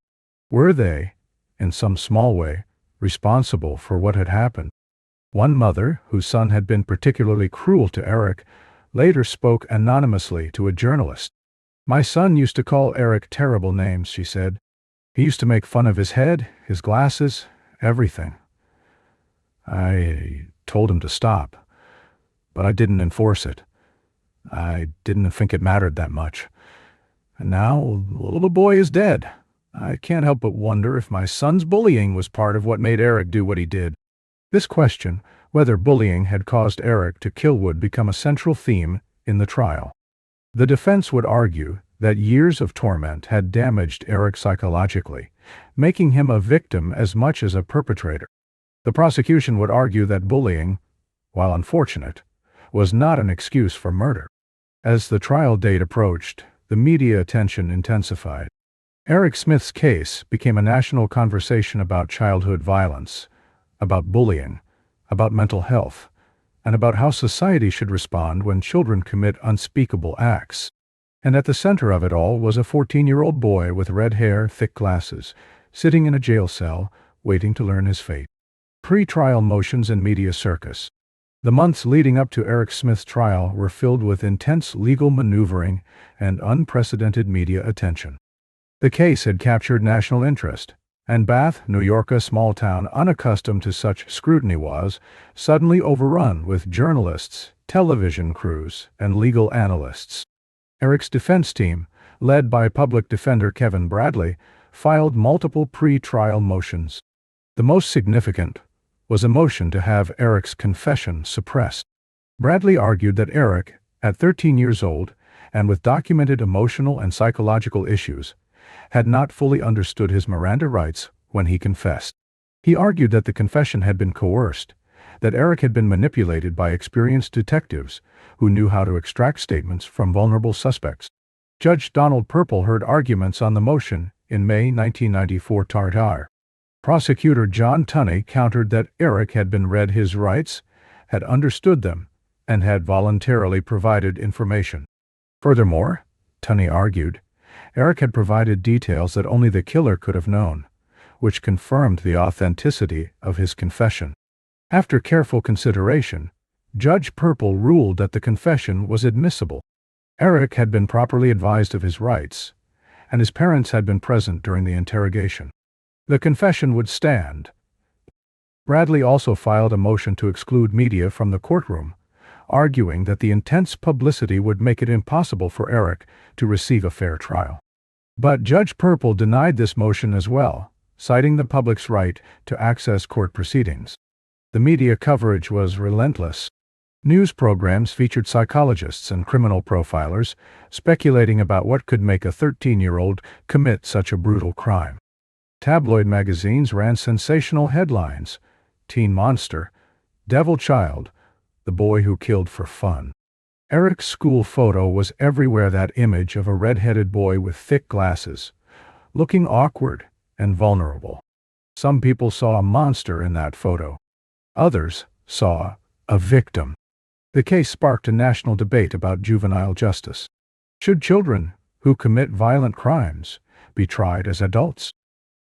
Were they, in some small way, responsible for what had happened? One mother, whose son had been particularly cruel to Eric, later spoke anonymously to a journalist. "My son used to call Eric terrible names," she said. "He used to make fun of his head, his glasses, everything. I told him to stop, but I didn't enforce it. I didn't think it mattered that much. And now the little boy is dead. I can't help but wonder if my son's bullying was part of what made Eric do what he did." This question, whether bullying had caused Eric to kill, would become a central theme in the trial. The defense would argue that years of torment had damaged Eric psychologically, making him a victim as much as a perpetrator. The prosecution would argue that bullying, while unfortunate, was not an excuse for murder. As the trial date approached, the media attention intensified. Eric Smith's case became a national conversation about childhood violence, about bullying, about mental health, and about how society should respond when children commit unspeakable acts. And at the center of it all was a 14-year-old boy with red hair, thick glasses, sitting in a jail cell, waiting to learn his fate. Pre-trial motions and media circus. The months leading up to Eric Smith's trial were filled with intense legal maneuvering and unprecedented media attention. The case had captured national interest, and Bath, New York, a small town unaccustomed to such scrutiny, was suddenly overrun with journalists, television crews, and legal analysts. Eric's defense team, led by public defender Kevin Bradley, filed multiple pre-trial motions. The most significant was a motion to have Eric's confession suppressed. Bradley argued that Eric, at 13 years old and with documented emotional and psychological issues, had not fully understood his Miranda rights when he confessed. He argued that the confession had been coerced, that Eric had been manipulated by experienced detectives who knew how to extract statements from vulnerable suspects. Judge Donald Purple heard arguments on the motion in May 1994 Tartar. Prosecutor John Tunney countered that Eric had been read his rights, had understood them, and had voluntarily provided information. Furthermore, Tunney argued, Eric had provided details that only the killer could have known, which confirmed the authenticity of his confession. After careful consideration, Judge Purple ruled that the confession was admissible. Eric had been properly advised of his rights, and his parents had been present during the interrogation. The confession would stand. Bradley also filed a motion to exclude media from the courtroom, arguing that the intense publicity would make it impossible for Eric to receive a fair trial. But Judge Purple denied this motion as well, citing the public's right to access court proceedings. The media coverage was relentless. News programs featured psychologists and criminal profilers speculating about what could make a 13-year-old commit such a brutal crime. Tabloid magazines ran sensational headlines: Teen Monster, Devil Child, the boy who killed for fun. Eric's school photo was everywhere, that image of a red-headed boy with thick glasses, looking awkward and vulnerable. Some people saw a monster in that photo. Others saw a victim. The case sparked a national debate about juvenile justice. Should children who commit violent crimes be tried as adults?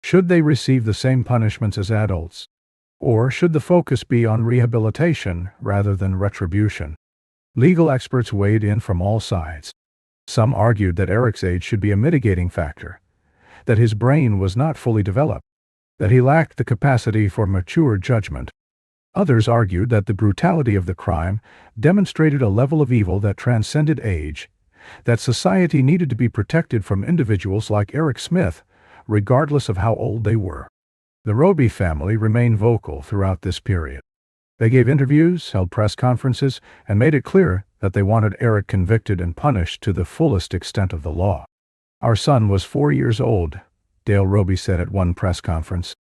Should they receive the same punishments as adults? Or should the focus be on rehabilitation rather than retribution? Legal experts weighed in from all sides. Some argued that Eric's age should be a mitigating factor, that his brain was not fully developed, that he lacked the capacity for mature judgment. Others argued that the brutality of the crime demonstrated a level of evil that transcended age, that society needed to be protected from individuals like Eric Smith, regardless of how old they were. The Robie family remained vocal throughout this period. They gave interviews, held press conferences, and made it clear that they wanted Eric convicted and punished to the fullest extent of the law. "Our son was 4 years old," Dale Robie said at one press conference.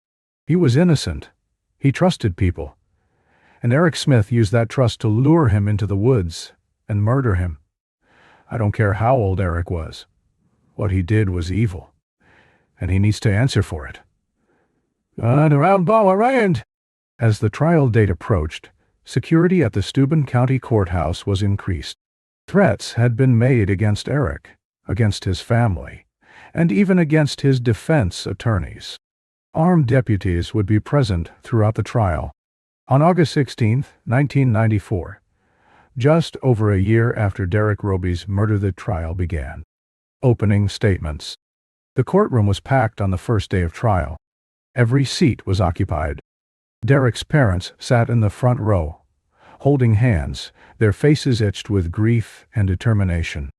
"He was innocent. He trusted people. And Eric Smith used that trust to lure him into the woods and murder him. I don't care how old Eric was. What he did was evil, and he needs to answer for it." And around ball around. As the trial date approached, security at the Steuben County Courthouse was increased. Threats had been made against Eric, against his family, and even against his defense attorneys. Armed deputies would be present throughout the trial. On August 16, 1994, just over a year after Derrick Robie's murder, the trial began. Opening statements. The courtroom was packed on the first day of trial. Every seat was occupied. Derrick's parents sat in the front row, holding hands, their faces etched with grief and determination.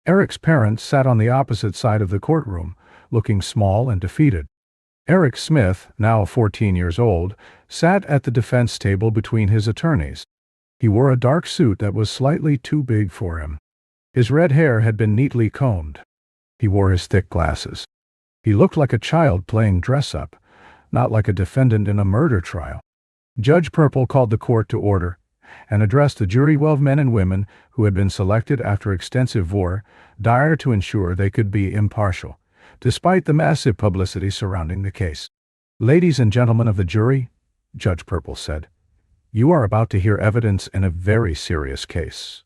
Eric's parents sat on the opposite side of the courtroom, looking small and defeated. Eric Smith, now 14 years old, sat at the defense table between his attorneys. He wore a dark suit that was slightly too big for him. His red hair had been neatly combed. He wore his thick glasses. He looked like a child playing dress-up, not like a defendant in a murder trial. Judge Purple called the court to order and addressed the jury, 12 men and women who had been selected after extensive voir dire to ensure they could be impartial, despite the massive publicity surrounding the case. "Ladies and gentlemen of the jury," Judge Purple said, "you are about to hear evidence in a very serious case.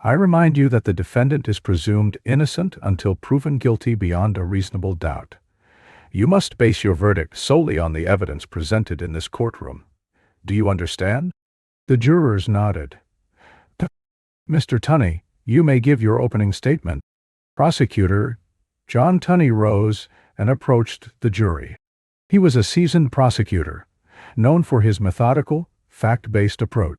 I remind you that the defendant is presumed innocent until proven guilty beyond a reasonable doubt. You must base your verdict solely on the evidence presented in this courtroom. Do you understand?" The jurors nodded. "Mr. Tunney, you may give your opening statement." Prosecutor John Tunney rose and approached the jury. He was a seasoned prosecutor, known for his methodical, fact-based approach.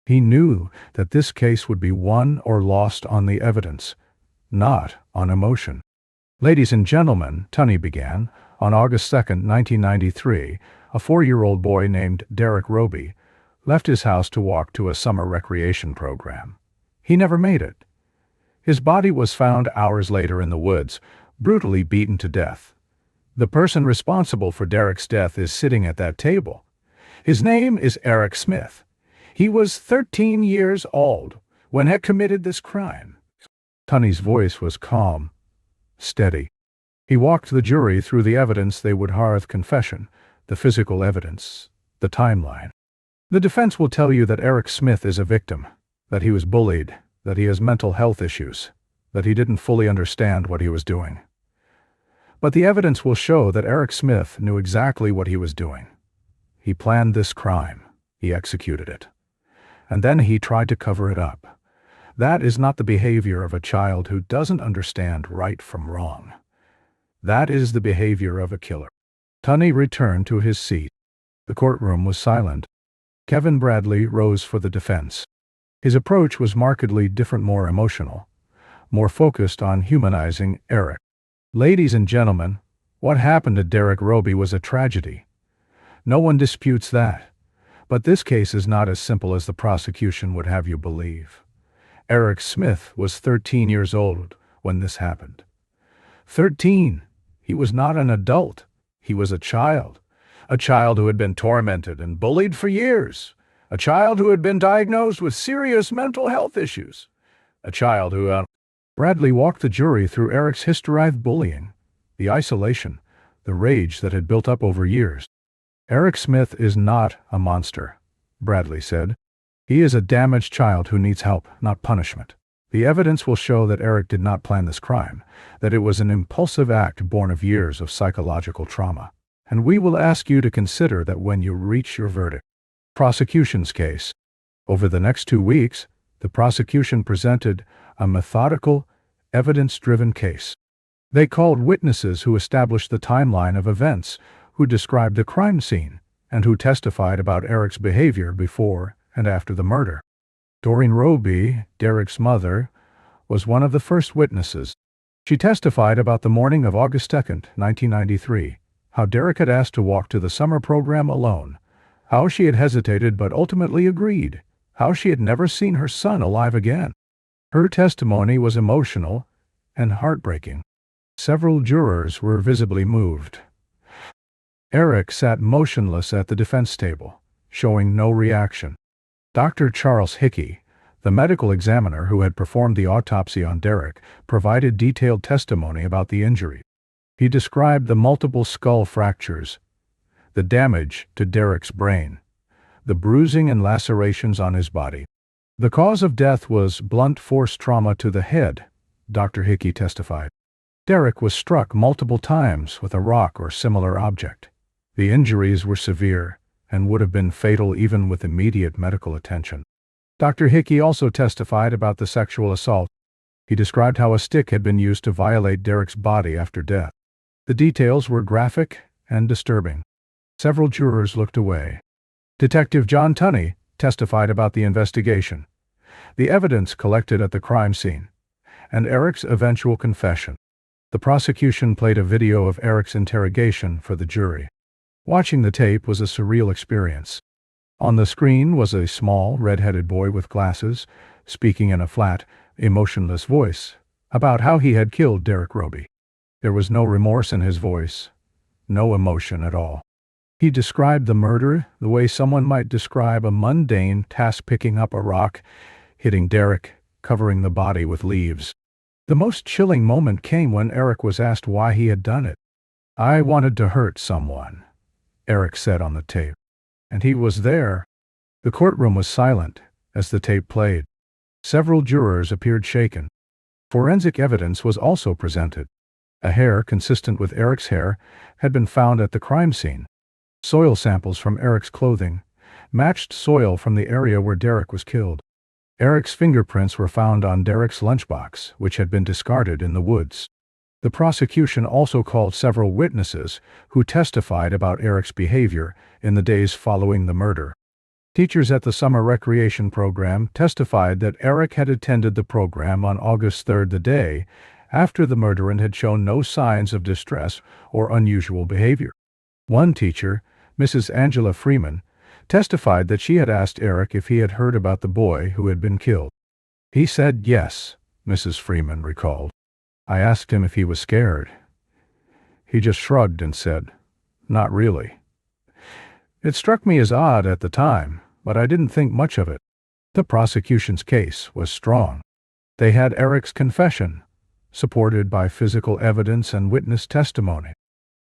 He knew that this case would be won or lost on the evidence, not on emotion. "Ladies and gentlemen," Tunney began, "on August 2, 1993, a 4-year-old boy named Derrick Robie left his house to walk to a summer recreation program. He never made it. His body was found hours later in the woods, brutally beaten to death. The person responsible for Derrick's death is sitting at that table. His name is Eric Smith. He was 13 years old when he committed this crime. Tunney's voice was calm, steady. He walked the jury through the evidence they would hearth: confession, the physical evidence, the timeline. The defense will tell you that Eric Smith is a victim, that he was bullied, that he has mental health issues, that he didn't fully understand what he was doing. But the evidence will show that Eric Smith knew exactly what he was doing. He planned this crime. He executed it. And then he tried to cover it up. That is not the behavior of a child who doesn't understand right from wrong. That is the behavior of a killer. Tunney returned to his seat. The courtroom was silent. Kevin Bradley rose for the defense. His approach was markedly different, more emotional, more focused on humanizing Eric. Ladies and gentlemen, what happened to Derrick Robie was a tragedy. No one disputes that. But this case is not as simple as the prosecution would have you believe. Eric Smith was 13 years old when this happened. 13. He was not an adult. He was a child who had been tormented and bullied for years, a child who had been diagnosed with serious mental health issues, a child who... Bradley walked the jury through Eric's history of bullying, the isolation, the rage that had built up over years. Eric Smith is not a monster, Bradley said. He is a damaged child who needs help, not punishment. The evidence will show that Eric did not plan this crime, that it was an impulsive act born of years of psychological trauma. And we will ask you to consider that when you reach your verdict. Prosecution's case. Over the next 2 weeks, the prosecution presented a methodical, evidence-driven case. They called witnesses who established the timeline of events, who described the crime scene, and who testified about Eric's behavior before and after the murder. Doreen Robie, Derrick's mother, was one of the first witnesses. She testified about the morning of August 2, 1993, how Derrick had asked to walk to the summer program alone, how she had hesitated but ultimately agreed, how she had never seen her son alive again. Her testimony was emotional and heartbreaking. Several jurors were visibly moved. Eric sat motionless at the defense table, showing no reaction. Dr. Charles Hickey, the medical examiner who had performed the autopsy on Derrick, provided detailed testimony about the injury. He described the multiple skull fractures, the damage to Derrick's brain, the bruising and lacerations on his body. The cause of death was blunt force trauma to the head, Dr. Hickey testified. Derrick was struck multiple times with a rock or similar object. The injuries were severe and would have been fatal even with immediate medical attention. Dr. Hickey also testified about the sexual assault. He described how a stick had been used to violate Derrick's body after death. The details were graphic and disturbing. Several jurors looked away. Detective John Tunney testified about the investigation, the evidence collected at the crime scene, and Eric's eventual confession. The prosecution played a video of Eric's interrogation for the jury. Watching the tape was a surreal experience. On the screen was a small, red-headed boy with glasses, speaking in a flat, emotionless voice about how he had killed Derrick Robie. There was no remorse in his voice, no emotion at all. He described the murder the way someone might describe a mundane task: picking up a rock, hitting Derrick, covering the body with leaves. The most chilling moment came when Eric was asked why he had done it. "I wanted to hurt someone," Eric said on the tape. And he was there. The courtroom was silent as the tape played. Several jurors appeared shaken. Forensic evidence was also presented. A hair consistent with Eric's hair had been found at the crime scene. Soil samples from Eric's clothing matched soil from the area where Derrick was killed. Eric's fingerprints were found on Derrick's lunchbox, which had been discarded in the woods. The prosecution also called several witnesses who testified about Eric's behavior in the days following the murder. Teachers at the summer recreation program testified that Eric had attended the program on August 3rd, the day after the murder, and had shown no signs of distress or unusual behavior. One teacher, Mrs. Angela Freeman, testified that she had asked Eric if he had heard about the boy who had been killed. He said yes, Mrs. Freeman recalled. I asked him if he was scared. He just shrugged and said, "Not really." It struck me as odd at the time, but I didn't think much of it. The prosecution's case was strong. They had Eric's confession, supported by physical evidence and witness testimony.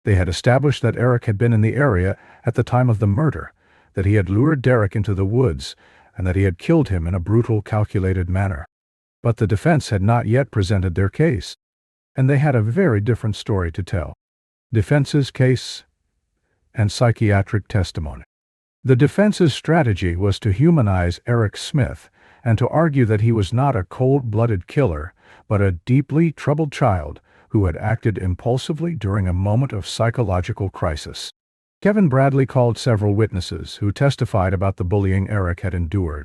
They had established that Eric had been in the area at the time of the murder, that he had lured Derrick into the woods, and that he had killed him in a brutal, calculated manner. But the defense had not yet presented their case, and they had a very different story to tell. Defense's case and psychiatric testimony. The defense's strategy was to humanize Eric Smith and to argue that he was not a cold-blooded killer, but a deeply troubled child who had acted impulsively during a moment of psychological crisis. Kevin Bradley called several witnesses who testified about the bullying Eric had endured.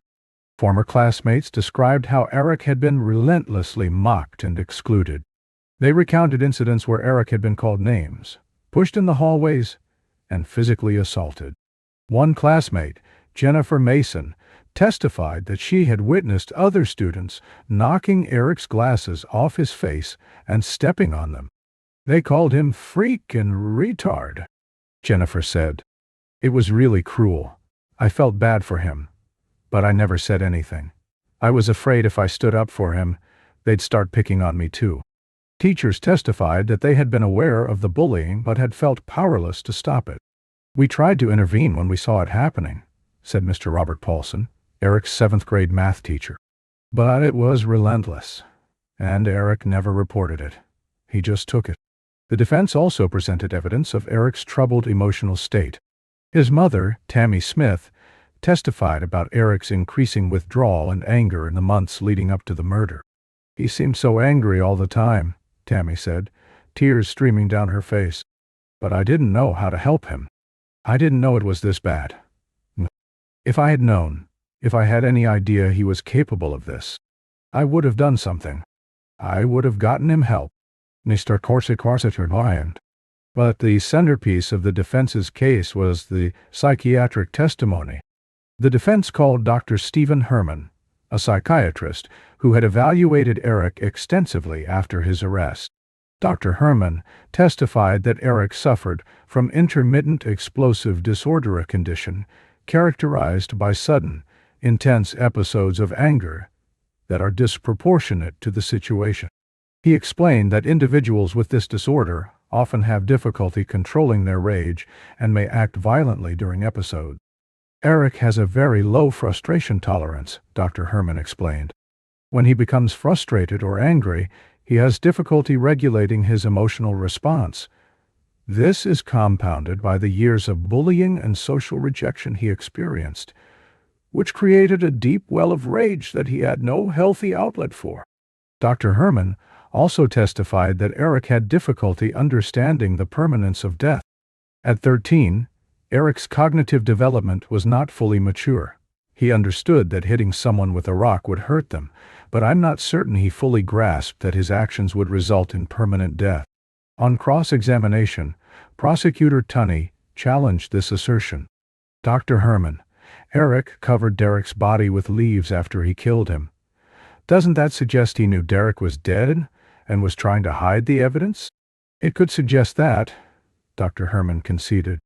Former classmates described how Eric had been relentlessly mocked and excluded. They recounted incidents where Eric had been called names, pushed in the hallways, and physically assaulted. One classmate, Jennifer Mason, testified that she had witnessed other students knocking Eric's glasses off his face and stepping on them. They called him freak and retard, Jennifer said. It was really cruel. I felt bad for him, but I never said anything. I was afraid if I stood up for him, they'd start picking on me too. Teachers testified that they had been aware of the bullying but had felt powerless to stop it. We tried to intervene when we saw it happening, said Mr. Robert Paulson, Eric's 7th grade math teacher. But it was relentless, and Eric never reported it. He just took it. The defense also presented evidence of Eric's troubled emotional state. His mother, Tammy Smith, testified about Eric's increasing withdrawal and anger in the months leading up to the murder. He seemed so angry all the time, Tammy said, tears streaming down her face. But I didn't know how to help him. I didn't know it was this bad. If I had known, if I had any idea he was capable of this, I would have done something. I would have gotten him help. Mr. Corsican. But the centerpiece of the defense's case was the psychiatric testimony. The defense called Dr. Stephen Herman, a psychiatrist who had evaluated Eric extensively after his arrest. Dr. Herman testified that Eric suffered from intermittent explosive disorder, a condition characterized by sudden, intense episodes of anger that are disproportionate to the situation. He explained that individuals with this disorder often have difficulty controlling their rage and may act violently during episodes. Eric has a very low frustration tolerance, Dr. Herman explained. When he becomes frustrated or angry, he has difficulty regulating his emotional response. This is compounded by the years of bullying and social rejection he experienced, which created a deep well of rage that he had no healthy outlet for. Dr. Herman also testified that Eric had difficulty understanding the permanence of death. At 13, Eric's cognitive development was not fully mature. He understood that hitting someone with a rock would hurt them, but I'm not certain he fully grasped that his actions would result in permanent death. On cross-examination, Prosecutor Tunney challenged this assertion. Dr. Herman, Eric covered Derrick's body with leaves after he killed him. Doesn't that suggest he knew Derrick was dead and was trying to hide the evidence? It could suggest that, Dr. Herman conceded.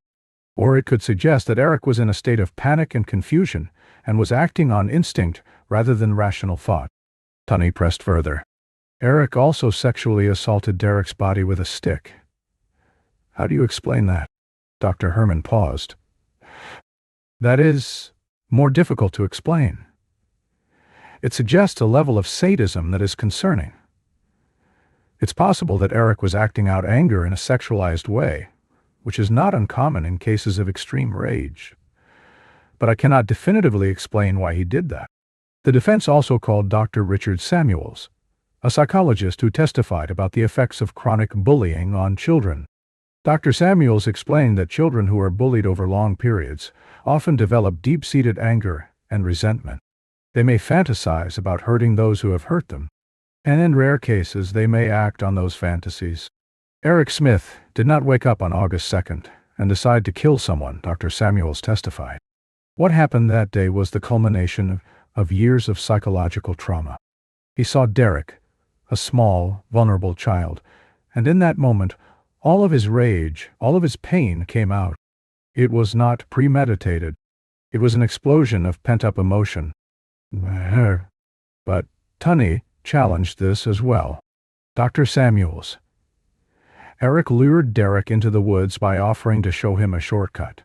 Or it could suggest that Eric was in a state of panic and confusion and was acting on instinct rather than rational thought. Tunney pressed further. Eric also sexually assaulted Derrick's body with a stick. How do you explain that? Dr. Herman paused. That is more difficult to explain. It suggests a level of sadism that is concerning. It's possible that Eric was acting out anger in a sexualized way, which is not uncommon in cases of extreme rage. But I cannot definitively explain why he did that. The defense also called Dr. Richard Samuels, a psychologist who testified about the effects of chronic bullying on children. Dr. Samuels explained that children who are bullied over long periods often develop deep-seated anger and resentment. They may fantasize about hurting those who have hurt them, and in rare cases they may act on those fantasies. Eric Smith did not wake up on August 2nd and decide to kill someone, Dr. Samuels testified. What happened that day was the culmination of years of psychological trauma. He saw Derrick, a small, vulnerable child, and in that moment, all of his rage, all of his pain came out. It was not premeditated. It was an explosion of pent-up emotion. But Tunney challenged this as well. Dr. Samuels. Eric lured Derrick into the woods by offering to show him a shortcut.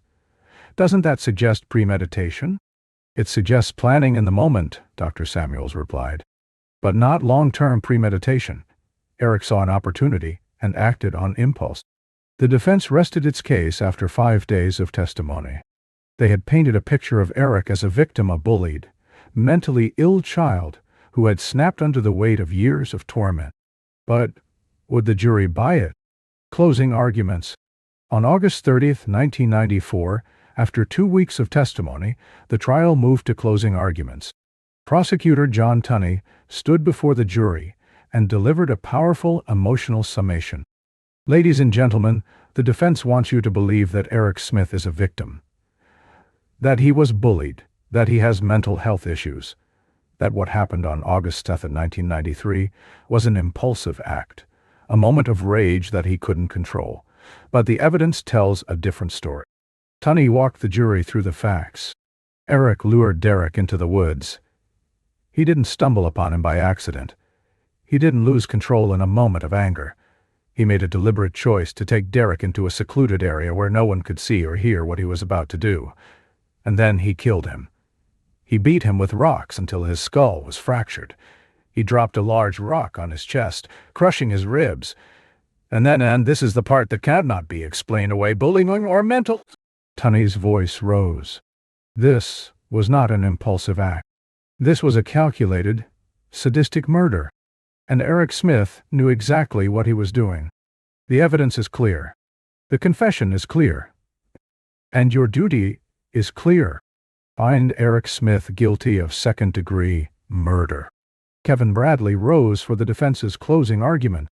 Doesn't that suggest premeditation? It suggests planning in the moment, Dr. Samuels replied. But not long-term premeditation. Eric saw an opportunity and acted on impulse. The defense rested its case after 5 days of testimony. They had painted a picture of Eric as a victim, a bullied, mentally ill child who had snapped under the weight of years of torment. But would the jury buy it? Closing arguments. On August 30, 1994, after 2 weeks of testimony, the trial moved to closing arguments. Prosecutor John Tunney stood before the jury and delivered a powerful, emotional summation. Ladies and gentlemen, the defense wants you to believe that Eric Smith is a victim, that he was bullied, that he has mental health issues, that what happened on August 10, 1993 was an impulsive act, a moment of rage that he couldn't control. But the evidence tells a different story. Tunney walked the jury through the facts. Eric lured Derrick into the woods. He didn't stumble upon him by accident. He didn't lose control in a moment of anger. He made a deliberate choice to take Derrick into a secluded area where no one could see or hear what he was about to do. And then he killed him. He beat him with rocks until his skull was fractured. He dropped a large rock on his chest, crushing his ribs. And this is the part that cannot be explained away, bullying or mental. Tunney's voice rose. This was not an impulsive act. This was a calculated, sadistic murder. And Eric Smith knew exactly what he was doing. The evidence is clear. The confession is clear. And your duty is clear. Find Eric Smith guilty of second-degree murder. Kevin Bradley rose for the defense's closing argument.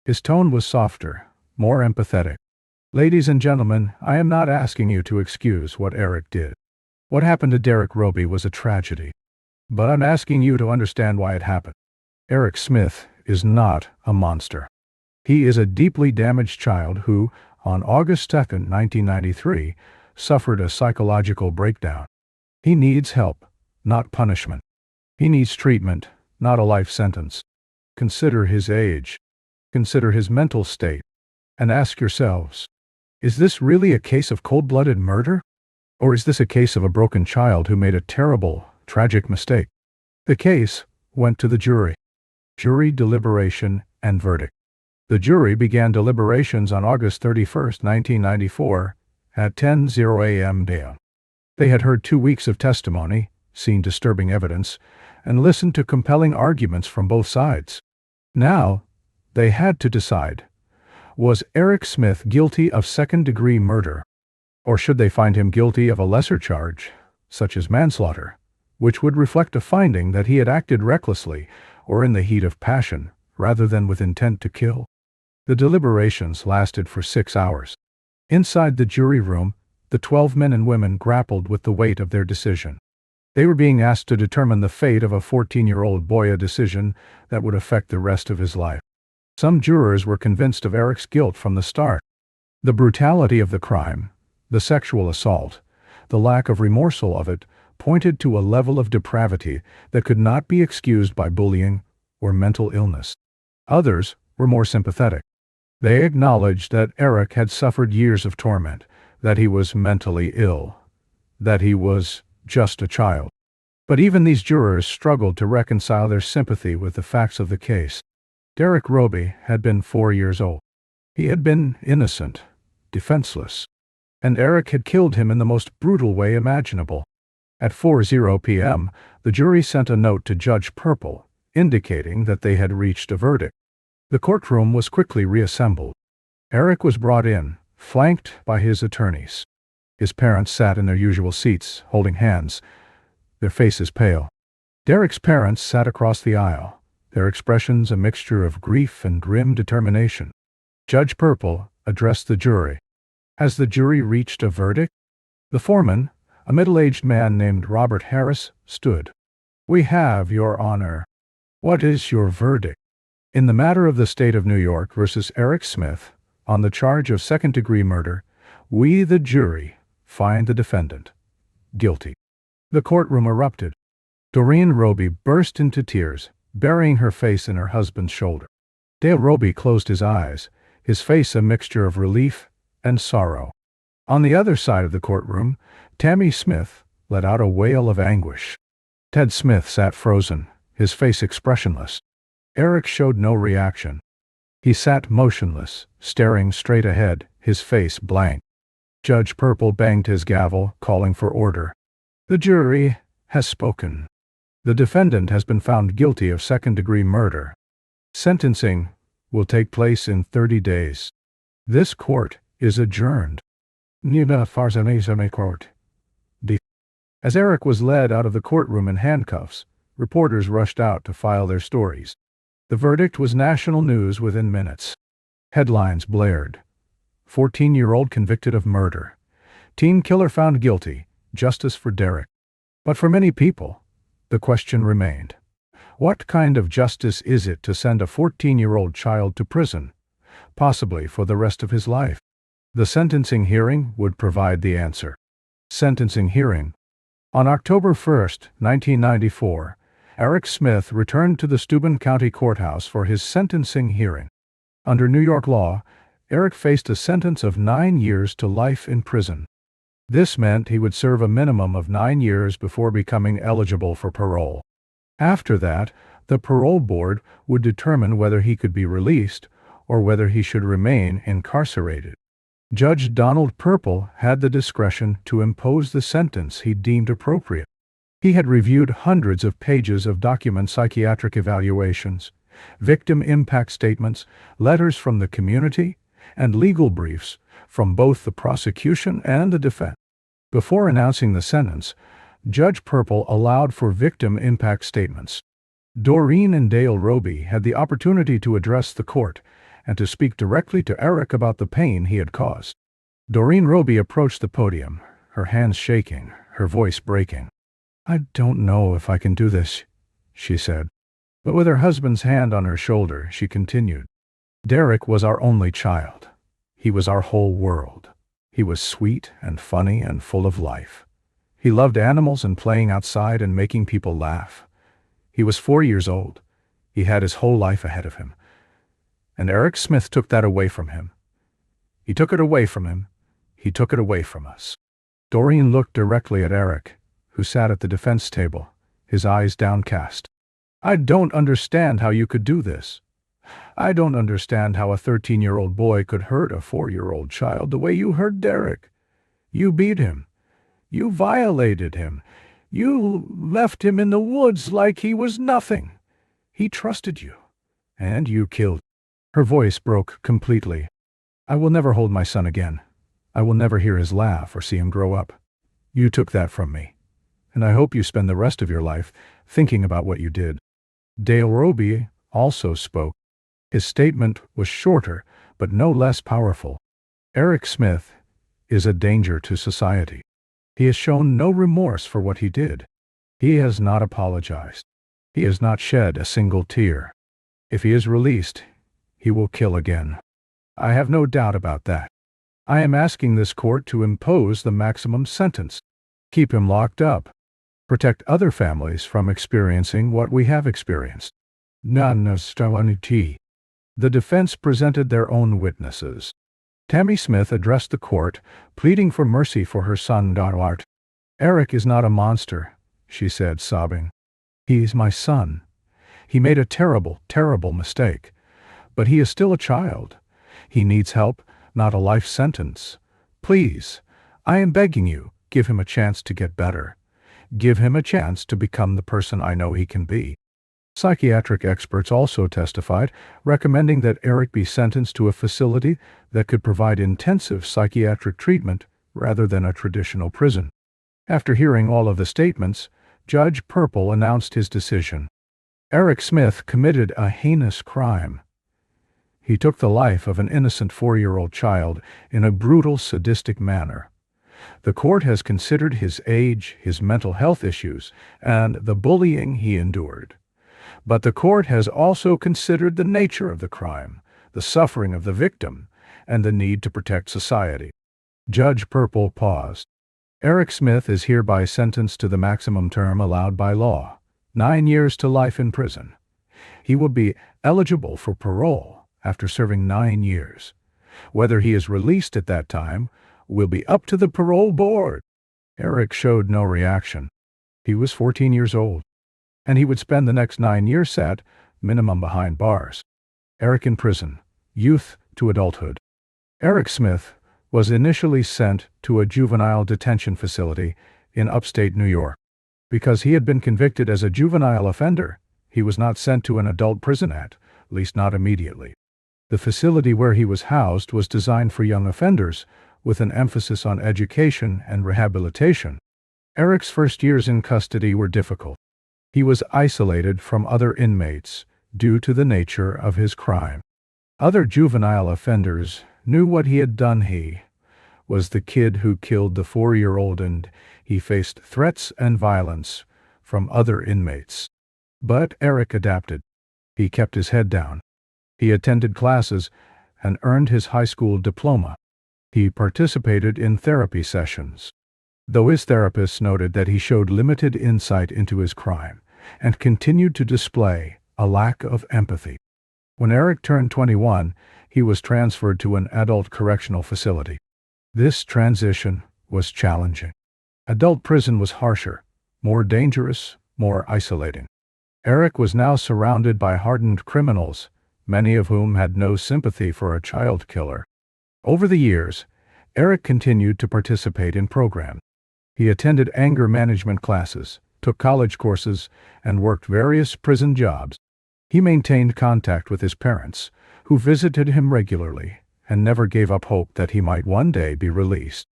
His tone was softer, more empathetic. Ladies and gentlemen, I am not asking you to excuse what Eric did. What happened to Derrick Robie was a tragedy. But I'm asking you to understand why it happened. Eric Smith is not a monster. He is a deeply damaged child who, on August 2, 1993, suffered a psychological breakdown. He needs help, not punishment. He needs treatment, not a life sentence. Consider his age. Consider his mental state. And ask yourselves, is this really a case of cold-blooded murder? Or is this a case of a broken child who made a terrible, tragic mistake? The case went to the jury. Jury deliberation and verdict. The jury began deliberations on August 31, 1994, at 10:00 a.m. They had heard 2 weeks of testimony, seen disturbing evidence, and listened to compelling arguments from both sides. Now, they had to decide, was Eric Smith guilty of second-degree murder, or should they find him guilty of a lesser charge, such as manslaughter, which would reflect a finding that he had acted recklessly or in the heat of passion, rather than with intent to kill. The deliberations lasted for 6 hours. Inside the jury room, the 12 men and women grappled with the weight of their decision. They were being asked to determine the fate of a 14-year-old boy, a decision that would affect the rest of his life. Some jurors were convinced of Eric's guilt from the start. The brutality of the crime, the sexual assault, the lack of remorsal of it, pointed to a level of depravity that could not be excused by bullying or mental illness. Others were more sympathetic. They acknowledged that Eric had suffered years of torment, that he was mentally ill, that he was just a child. But even these jurors struggled to reconcile their sympathy with the facts of the case. Derrick Robie had been 4 years old. He had been innocent, defenseless, and Eric had killed him in the most brutal way imaginable. At 4:00 p.m., the jury sent a note to Judge Purple, indicating that they had reached a verdict. The courtroom was quickly reassembled. Eric was brought in, flanked by his attorneys. His parents sat in their usual seats, holding hands, their faces pale. Derrick's parents sat across the aisle, their expressions a mixture of grief and grim determination. Judge Purple addressed the jury. Has the jury reached a verdict? The foreman, a middle-aged man named Robert Harris, stood. We have, Your Honor. What is your verdict? In the matter of the State of New York versus Eric Smith, on the charge of second-degree murder, we, the jury, find the defendant guilty. The courtroom erupted. Derrick Robie burst into tears, burying her face in her husband's shoulder. Derrick Robie closed his eyes, his face a mixture of relief and sorrow. On the other side of the courtroom, Tammy Smith let out a wail of anguish. Ted Smith sat frozen, his face expressionless. Eric showed no reaction. He sat motionless, staring straight ahead, his face blank. Judge Purple banged his gavel, calling for order. The jury has spoken. The defendant has been found guilty of second-degree murder. Sentencing will take place in 30 days. This court is adjourned. As Eric was led out of the courtroom in handcuffs, reporters rushed out to file their stories. The verdict was national news within minutes. Headlines blared. 14-year-old convicted of murder. Teen killer found guilty. Justice for Derrick. But for many people, the question remained. What kind of justice is it to send a 14-year-old child to prison, possibly for the rest of his life? The sentencing hearing would provide the answer. Sentencing hearing. On October 1, 1994, Eric Smith returned to the Steuben County Courthouse for his sentencing hearing. Under New York law, Eric faced a sentence of 9 years to life in prison. This meant he would serve a minimum of 9 years before becoming eligible for parole. After that, the parole board would determine whether he could be released or whether he should remain incarcerated. Judge Donald Purple had the discretion to impose the sentence he deemed appropriate. He had reviewed hundreds of pages of document psychiatric evaluations, victim impact statements, letters from the community, and legal briefs from both the prosecution and the defense. Before announcing the sentence, Judge Purple allowed for victim impact statements. Doreen and Derrick Robie had the opportunity to address the court and to speak directly to Eric about the pain he had caused. Derrick Robie approached the podium, her hands shaking, her voice breaking. "I don't know if I can do this," she said. But with her husband's hand on her shoulder, she continued. "Derrick was our only child. He was our whole world. He was sweet and funny and full of life. He loved animals and playing outside and making people laugh. He was 4 years old. He had his whole life ahead of him. And Eric Smith took that away from him. He took it away from him. He took it away from us." Doreen looked directly at Eric, who sat at the defense table, his eyes downcast. "I don't understand how you could do this. I don't understand how a 13-year-old boy could hurt a 4-year-old child the way you hurt Derrick. You beat him. You violated him. You left him in the woods like he was nothing. He trusted you. And you killed him." Her voice broke completely. "I will never hold my son again. I will never hear his laugh or see him grow up. You took that from me. And I hope you spend the rest of your life thinking about what you did." Derrick Robie also spoke. His statement was shorter, but no less powerful. Eric Smith is a danger to society. He has shown no remorse for what he did. He has not apologized. He has not shed a single tear. If he is released, he will kill again. I have no doubt about that. I am asking this court to impose the maximum sentence. Keep him locked up. Protect other families from experiencing what we have experienced. The defense presented their own witnesses. Tammy Smith addressed the court, pleading for mercy for her son, Art. "Eric is not a monster," she said, sobbing. "He is my son. He made a terrible, terrible mistake. But he is still a child. He needs help, not a life sentence. Please, I am begging you, give him a chance to get better. Give him a chance to become the person I know he can be." Psychiatric experts also testified, recommending that Eric be sentenced to a facility that could provide intensive psychiatric treatment rather than a traditional prison. After hearing all of the statements, Judge Purple announced his decision. Eric Smith committed a heinous crime. He took the life of an innocent 4-year-old child in a brutal, sadistic manner. The court has considered his age, his mental health issues, and the bullying he endured. But the court has also considered the nature of the crime, the suffering of the victim, and the need to protect society. Judge Parole paused. Derrick Smith is hereby sentenced to the maximum term allowed by law, 9 years to life in prison. He will be eligible for parole after serving 9 years. Whether he is released at that time will be up to the parole board. Derrick showed no reaction. He was 14 years old, and he would spend the next 9 years at minimum behind bars. Derrick in prison, youth to adulthood. Derrick Smith was initially sent to a juvenile detention facility in upstate New York. Because he had been convicted as a juvenile offender, he was not sent to an adult prison at least not immediately. The facility where he was housed was designed for young offenders, with an emphasis on education and rehabilitation. Derrick's first years in custody were difficult. He was isolated from other inmates due to the nature of his crime. Other juvenile offenders knew what he had done. He was the kid who killed the 4-year-old, and he faced threats and violence from other inmates. But Derrick adapted. He kept his head down. He attended classes and earned his high school diploma. He participated in therapy sessions, though his therapists noted that he showed limited insight into his crime and continued to display a lack of empathy. When Derrick turned 21, he was transferred to an adult correctional facility. This transition was challenging. Adult prison was harsher, more dangerous, more isolating. Derrick was now surrounded by hardened criminals, many of whom had no sympathy for a child killer. Over the years, Derrick continued to participate in programs. He attended anger management classes, took college courses, and worked various prison jobs. He maintained contact with his parents, who visited him regularly and never gave up hope that he might one day be released.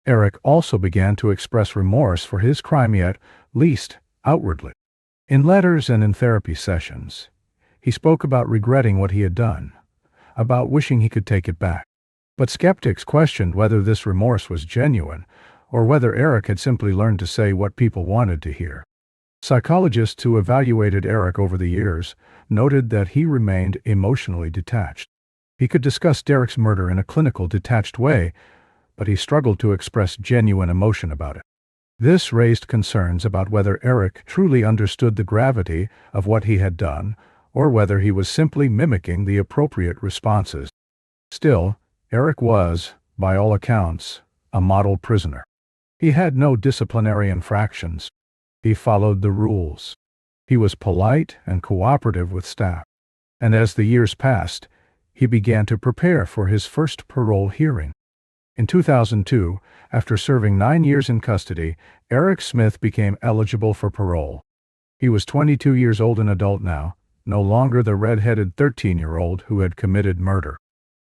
Derrick also began to express remorse for his crime, yet least outwardly. In letters and in therapy sessions, he spoke about regretting what he had done, about wishing he could take it back. But skeptics questioned whether this remorse was genuine or whether Derrick had simply learned to say what people wanted to hear. Psychologists who evaluated Derrick over the years noted that he remained emotionally detached. He could discuss Derrick's murder in a clinical, detached way, but he struggled to express genuine emotion about it. This raised concerns about whether Derrick truly understood the gravity of what he had done, or whether he was simply mimicking the appropriate responses. Still, Derrick was, by all accounts, a model prisoner. He had no disciplinary infractions. He followed the rules. He was polite and cooperative with staff. And as the years passed, he began to prepare for his first parole hearing. In 2002, after serving 9 years in custody, Derrick Smith became eligible for parole. He was 22 years old, an adult now, no longer the red-headed 13-year-old who had committed murder.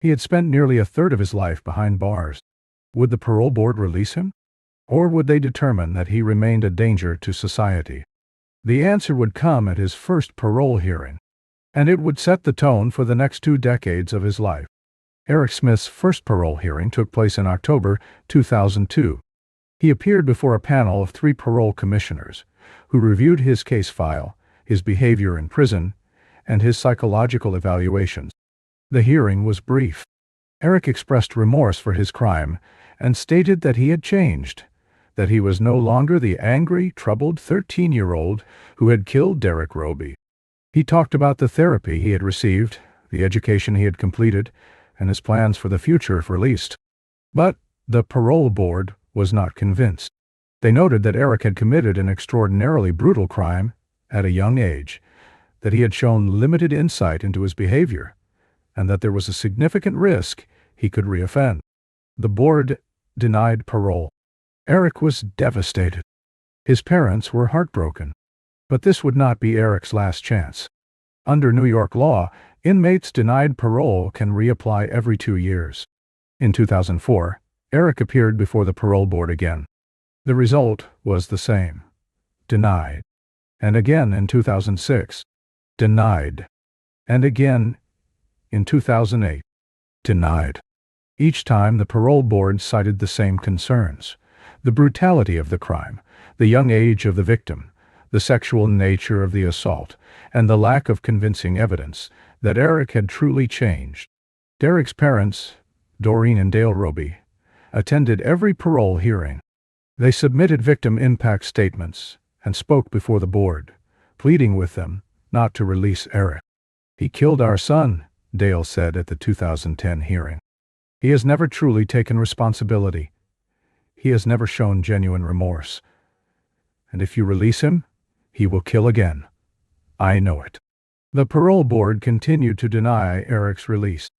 He had spent nearly a third of his life behind bars. Would the parole board release him? Or would they determine that he remained a danger to society? The answer would come at his first parole hearing, and it would set the tone for the next 2 decades of his life. Derrick Smith's first parole hearing took place in October 2002. He appeared before a panel of 3 parole commissioners who reviewed his case file, his behavior in prison, and his psychological evaluations. The hearing was brief. Derrick expressed remorse for his crime and stated that he had changed, that he was no longer the angry, troubled 13-year-old who had killed Derrick Robie. He talked about the therapy he had received, the education he had completed, and his plans for the future if released. But the parole board was not convinced. They noted that Derrick had committed an extraordinarily brutal crime at a young age, that he had shown limited insight into his behavior, and that there was a significant risk he could reoffend. The board denied parole. Derrick was devastated. His parents were heartbroken. But this would not be Derrick's last chance. Under New York law, inmates denied parole can reapply every 2 years. In 2004, Derrick appeared before the parole board again. The result was the same: denied. And again in 2006, denied. And again in 2008. Denied. Each time the parole board cited the same concerns: the brutality of the crime, the young age of the victim, the sexual nature of the assault, and the lack of convincing evidence that Eric had truly changed. Derrick's parents, Doreen and Dale Robie, attended every parole hearing. They submitted victim impact statements and spoke before the board, pleading with them not to release Eric. "He killed our son," Dale said at the 2010 hearing. "He has never truly taken responsibility. He has never shown genuine remorse. And if you release him, he will kill again. I know it." The parole board continued to deny Eric's release.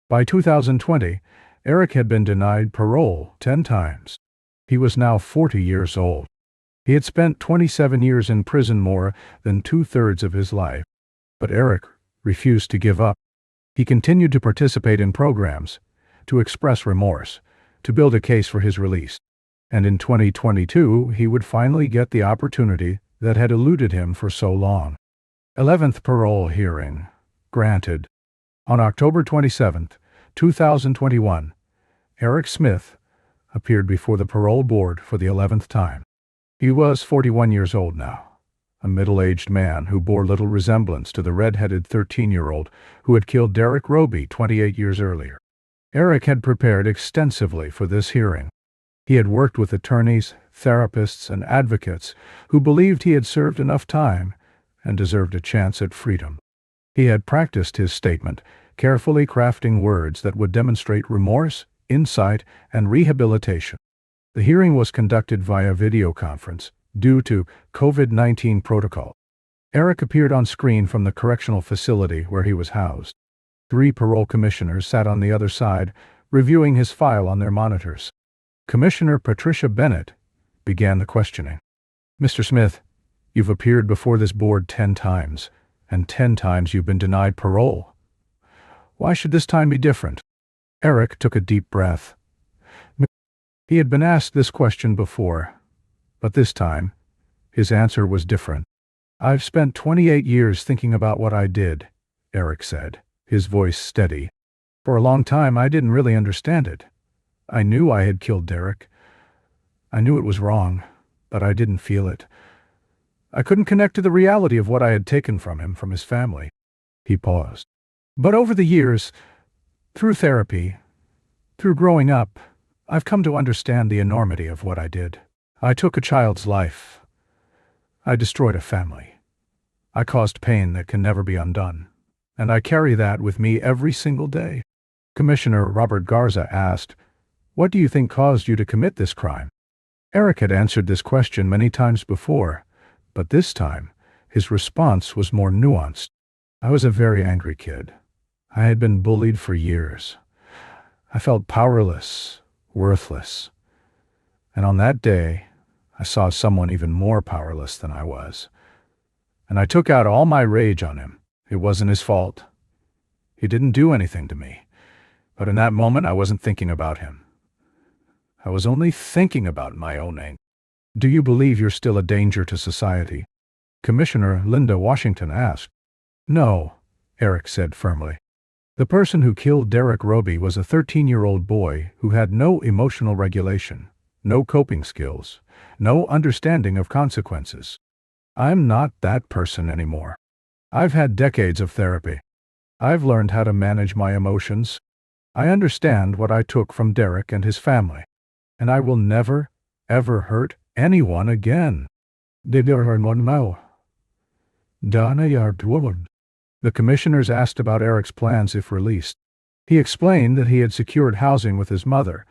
By 2020, Eric had been denied parole 10 times. He was now 40 years old. He had spent 27 years in prison, more than 2/3 of his life. But Eric refused to give up. He continued to participate in programs, to express remorse, to build a case for his release. And in 2022, he would finally get the opportunity that had eluded him for so long. 11th parole hearing. Granted. On October 27, 2021, Eric Smith appeared before the parole board for the 11th time. He was 41 years old now, a middle-aged man who bore little resemblance to the red-headed 13-year-old who had killed Derrick Robie 28 years earlier. Eric had prepared extensively for this hearing. He had worked with attorneys, therapists, and advocates who believed he had served enough time and deserved a chance at freedom. He had practiced his statement, carefully crafting words that would demonstrate remorse, insight, and rehabilitation. The hearing was conducted via video conference due to COVID-19 protocol. Eric appeared on screen from the correctional facility where he was housed. 3 parole commissioners sat on the other side, reviewing his file on their monitors. Commissioner Patricia Bennett began the questioning. "Mr. Smith, you've appeared before this board 10 times, and 10 times you've been denied parole. Why should this time be different?" Eric took a deep breath. He had been asked this question before, but this time, his answer was different. "I've spent 28 years thinking about what I did," Eric said, his voice steady. "For a long time, I didn't really understand it. I knew I had killed Derrick. I knew it was wrong, but I didn't feel it. I couldn't connect to the reality of what I had taken from him, from his family." He paused. "But over the years, through therapy, through growing up, I've come to understand the enormity of what I did. I took a child's life. I destroyed a family. I caused pain that can never be undone, and I carry that with me every single day." Commissioner Robert Garza asked, "What do you think caused you to commit this crime?" Eric had answered this question many times before, but this time, his response was more nuanced. "I was a very angry kid. I had been bullied for years. I felt powerless, worthless. And on that day, I saw someone even more powerless than I was. And I took out all my rage on him. It wasn't his fault. He didn't do anything to me. But in that moment, I wasn't thinking about him. I was only thinking about my own anger." "Do you believe you're still a danger to society?" Commissioner Linda Washington asked. "No," Eric said firmly. "The person who killed Derrick Robie was a 13-year-old boy who had no emotional regulation, no coping skills, no understanding of consequences. I'm not that person anymore. I've had decades of therapy. I've learned how to manage my emotions. I understand what I took from Derrick and his family, and I will never, ever hurt anyone again." The commissioners asked about Eric's plans if released. He explained that he had secured housing with his mother,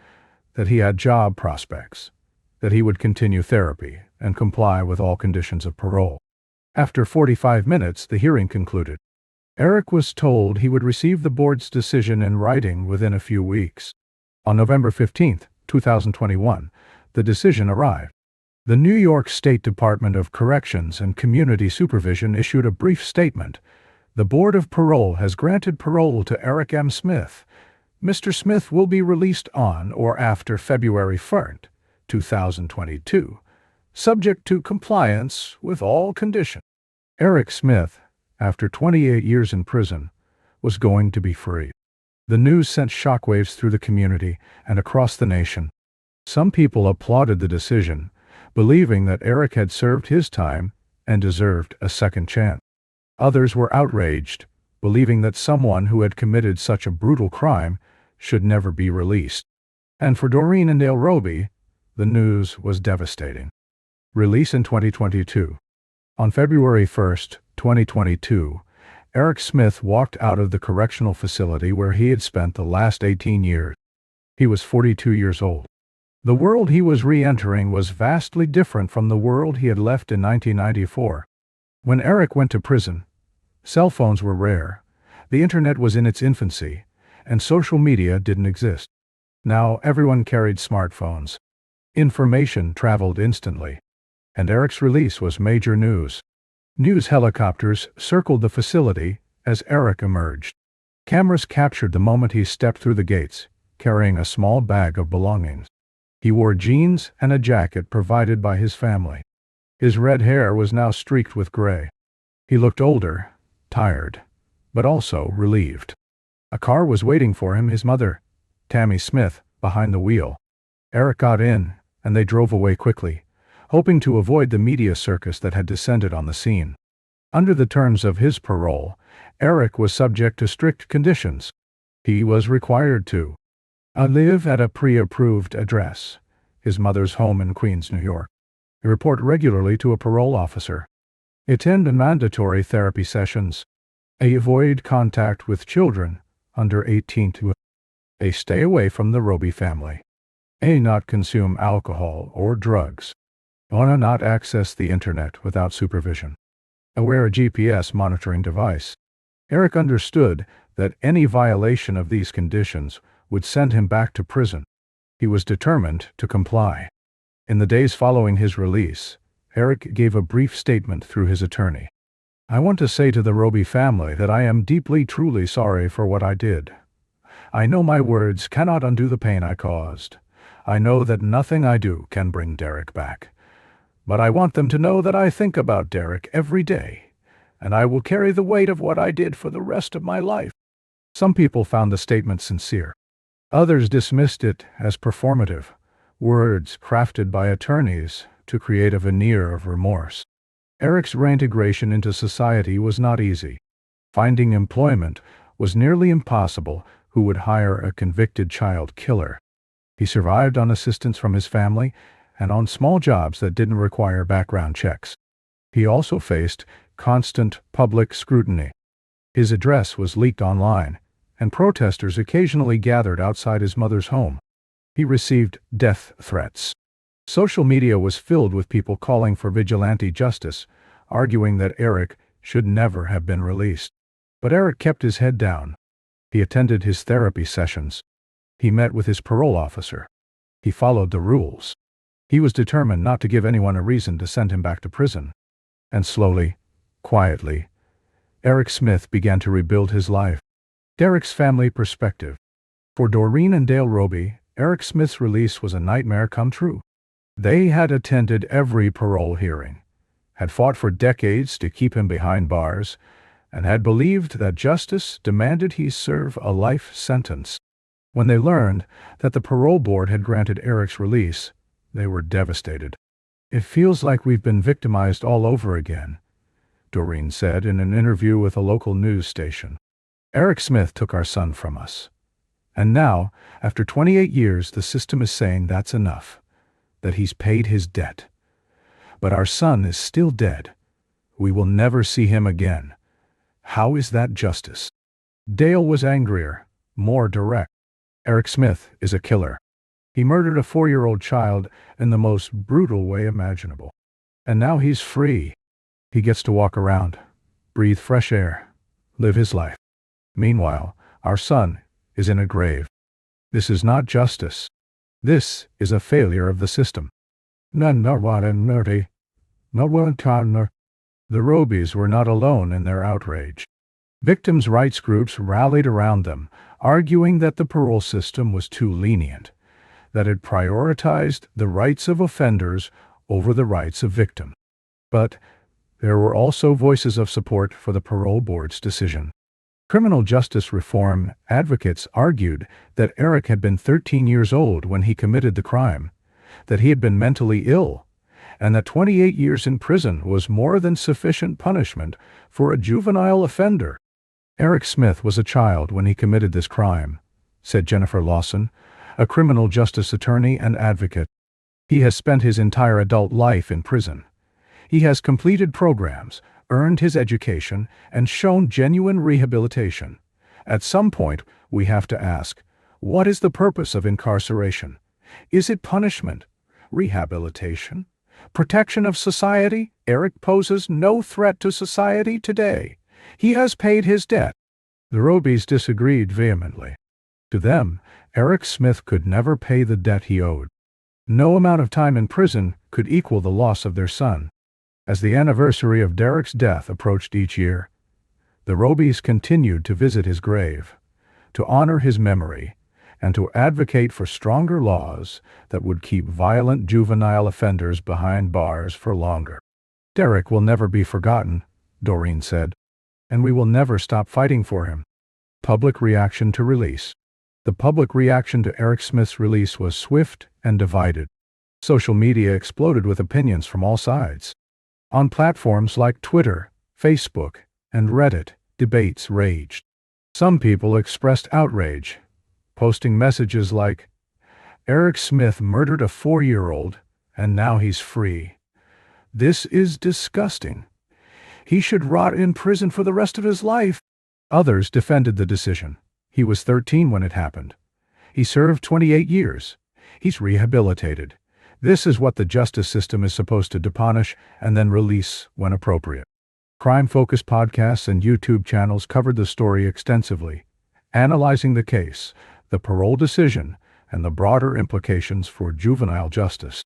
that he had job prospects, that he would continue therapy and comply with all conditions of parole. After 45 minutes, the hearing concluded. Eric was told he would receive the board's decision in writing within a few weeks. On November 15, 2021, the decision arrived. The New York State Department of Corrections and Community Supervision issued a brief statement. "The Board of Parole has granted parole to Eric M. Smith. Mr. Smith will be released on or after February 1, 2022, subject to compliance with all conditions." Eric Smith, after 28 years in prison, was going to be free. The news sent shockwaves through the community and across the nation. Some people applauded the decision, believing that Eric had served his time and deserved a second chance. Others were outraged, believing that someone who had committed such a brutal crime should never be released. And for Doreen and Dale Robie, the news was devastating. Release in 2022. On February 1, 2022, Eric Smith walked out of the correctional facility where he had spent the last 18 years. He was 42 years old. The world he was re-entering was vastly different from the world he had left in 1994. When Eric went to prison, cell phones were rare, the internet was in its infancy, and social media didn't exist. Now everyone carried smartphones. Information traveled instantly, and Eric's release was major news. News helicopters circled the facility as Eric emerged. Cameras captured the moment he stepped through the gates, carrying a small bag of belongings. He wore jeans and a jacket provided by his family. His red hair was now streaked with gray. He looked older, tired, but also relieved. A car was waiting for him, his mother, Tammy Smith, behind the wheel. Eric got in, and they drove away quickly, hoping to avoid the media circus that had descended on the scene. Under the terms of his parole, Eric was subject to strict conditions. He was required to live at a pre-approved address, his mother's home in Queens, New York. Report regularly to a parole officer. Attend mandatory therapy sessions. Avoid contact with children under 18 to stay away from the Robie family. Not consume alcohol or drugs. Not access the internet without supervision. Wear a GPS monitoring device. Eric understood that any violation of these conditions would send him back to prison. He was determined to comply. In the days following his release, Eric gave a brief statement through his attorney. I want to say to the Robie family that I am deeply, truly sorry for what I did. I know my words cannot undo the pain I caused. I know that nothing I do can bring Derrick back. But I want them to know that I think about Derrick every day, and I will carry the weight of what I did for the rest of my life. Some people found the statement sincere. Others dismissed it as performative, words crafted by attorneys to create a veneer of remorse. Eric's reintegration into society was not easy. Finding employment was nearly impossible. Who would hire a convicted child killer? He survived on assistance from his family and on small jobs that didn't require background checks. He also faced constant public scrutiny. His address was leaked online, and protesters occasionally gathered outside his mother's home. He received death threats. Social media was filled with people calling for vigilante justice, arguing that Eric should never have been released. But Eric kept his head down. He attended his therapy sessions. He met with his parole officer. He followed the rules. He was determined not to give anyone a reason to send him back to prison. And slowly, quietly, Eric Smith began to rebuild his life. Derrick's family perspective. For Doreen and Dale Robie, Eric Smith's release was a nightmare come true. They had attended every parole hearing, had fought for decades to keep him behind bars, and had believed that justice demanded he serve a life sentence. When they learned that the parole board had granted Eric's release, they were devastated. It feels like we've been victimized all over again, Doreen said in an interview with a local news station. Eric Smith took our son from us. And now, after 28 years, the system is saying that's enough, that he's paid his debt. But our son is still dead. We will never see him again. How is that justice? Dale was angrier, more direct. Eric Smith is a killer. He murdered a 4-year-old child in the most brutal way imaginable. And now he's free. He gets to walk around, breathe fresh air, live his life. Meanwhile, our son is in a grave. This is not justice. This is a failure of the system. The Robies were not alone in their outrage. Victims' rights groups rallied around them, arguing that the parole system was too lenient, that it prioritized the rights of offenders over the rights of victims. But there were also voices of support for the parole board's decision. Criminal justice reform advocates argued that Eric had been 13 years old when he committed the crime, that he had been mentally ill, and that 28 years in prison was more than sufficient punishment for a juvenile offender. Eric Smith was a child when he committed this crime, said Jennifer Lawson, a criminal justice attorney and advocate. He has spent his entire adult life in prison. He has completed programs, earned his education, and shown genuine rehabilitation. At some point, we have to ask, what is the purpose of incarceration? Is it punishment? Rehabilitation? Protection of society? Eric poses no threat to society today. He has paid his debt. The Robies disagreed vehemently. To them, Eric Smith could never pay the debt he owed. No amount of time in prison could equal the loss of their son. As the anniversary of Derrick's death approached each year, the Robies continued to visit his grave, to honor his memory, and to advocate for stronger laws that would keep violent juvenile offenders behind bars for longer. Derrick will never be forgotten, Doreen said, and we will never stop fighting for him. Public reaction to release. The public reaction to Eric Smith's release was swift and divided. Social media exploded with opinions from all sides. On platforms like Twitter, Facebook, and Reddit, debates raged. Some people expressed outrage, posting messages like, "Eric Smith murdered a 4-year-old, and now he's free. This is disgusting. He should rot in prison for the rest of his life." Others defended the decision. He was 13 when it happened. He served 28 years. He's rehabilitated. This is what the justice system is supposed to punish and then release when appropriate. Crime-focused podcasts and YouTube channels covered the story extensively, analyzing the case, the parole decision, and the broader implications for juvenile justice.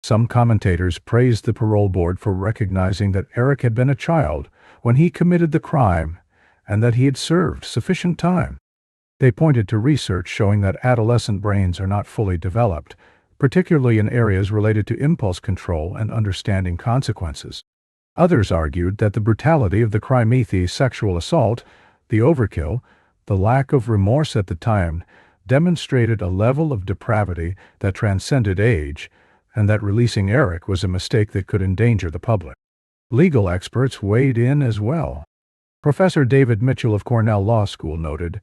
Some commentators praised the parole board for recognizing that Eric had been a child when he committed the crime and that he had served sufficient time. They pointed to research showing that adolescent brains are not fully developed, particularly in areas related to impulse control and understanding consequences. Others argued that the brutality of the crime, sexual assault, the overkill, the lack of remorse at the time, demonstrated a level of depravity that transcended age, and that releasing Eric was a mistake that could endanger the public. Legal experts weighed in as well. Professor David Mitchell of Cornell Law School noted,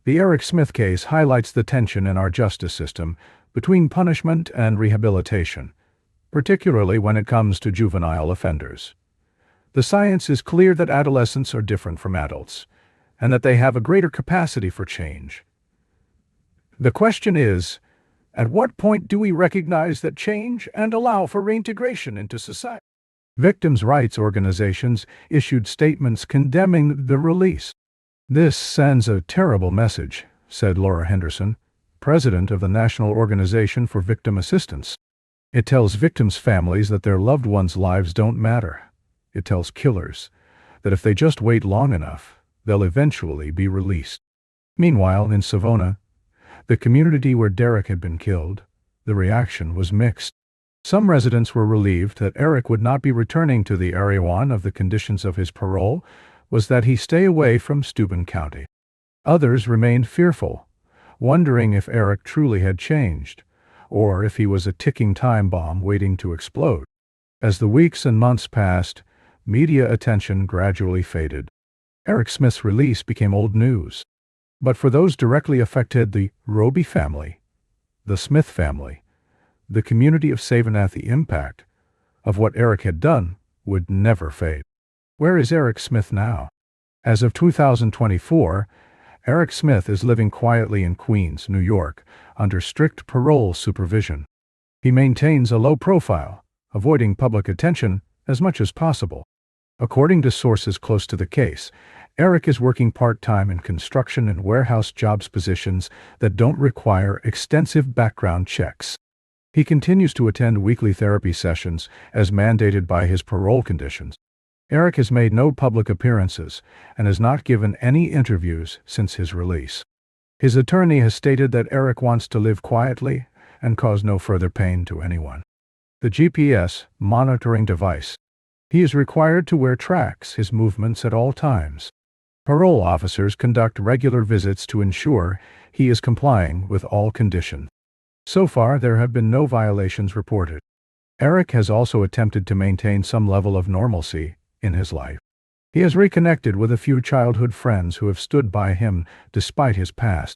"The Eric Smith case highlights the tension in our justice system between punishment and rehabilitation, particularly when it comes to juvenile offenders. The science is clear that adolescents are different from adults, and that they have a greater capacity for change. The question is, at what point do we recognize that change and allow for reintegration into society?" Victims' rights organizations issued statements condemning the release. "This sends a terrible message," said Laura Henderson, president of the National Organization for Victim Assistance. "It tells victims' families that their loved ones' lives don't matter. It tells killers that if they just wait long enough, they'll eventually be released." Meanwhile, in Savona, the community where Derrick had been killed, the reaction was mixed. Some residents were relieved that Eric would not be returning to the area. One of the conditions of his parole was that he stay away from Steuben County. Others remained fearful, wondering if Eric truly had changed, or if he was a ticking time bomb waiting to explode. As the weeks and months passed, media attention gradually faded. Eric Smith's release became old news. But for those directly affected, the Robie family, the Smith family, the community of Savona, the impact of what Eric had done would never fade. Where is Eric Smith now? As of 2024, Eric Smith is living quietly in Queens, New York, under strict parole supervision. He maintains a low profile, avoiding public attention as much as possible. According to sources close to the case, Eric is working part-time in construction and warehouse jobs positions that don't require extensive background checks. He continues to attend weekly therapy sessions as mandated by his parole conditions. Eric has made no public appearances and has not given any interviews since his release. His attorney has stated that Eric wants to live quietly and cause no further pain to anyone. The GPS monitoring device. He is required to wear tracks his movements at all times. Parole officers conduct regular visits to ensure he is complying with all conditions. So far, there have been no violations reported. Eric has also attempted to maintain some level of normalcy in his life. He has reconnected with a few childhood friends who have stood by him despite his past.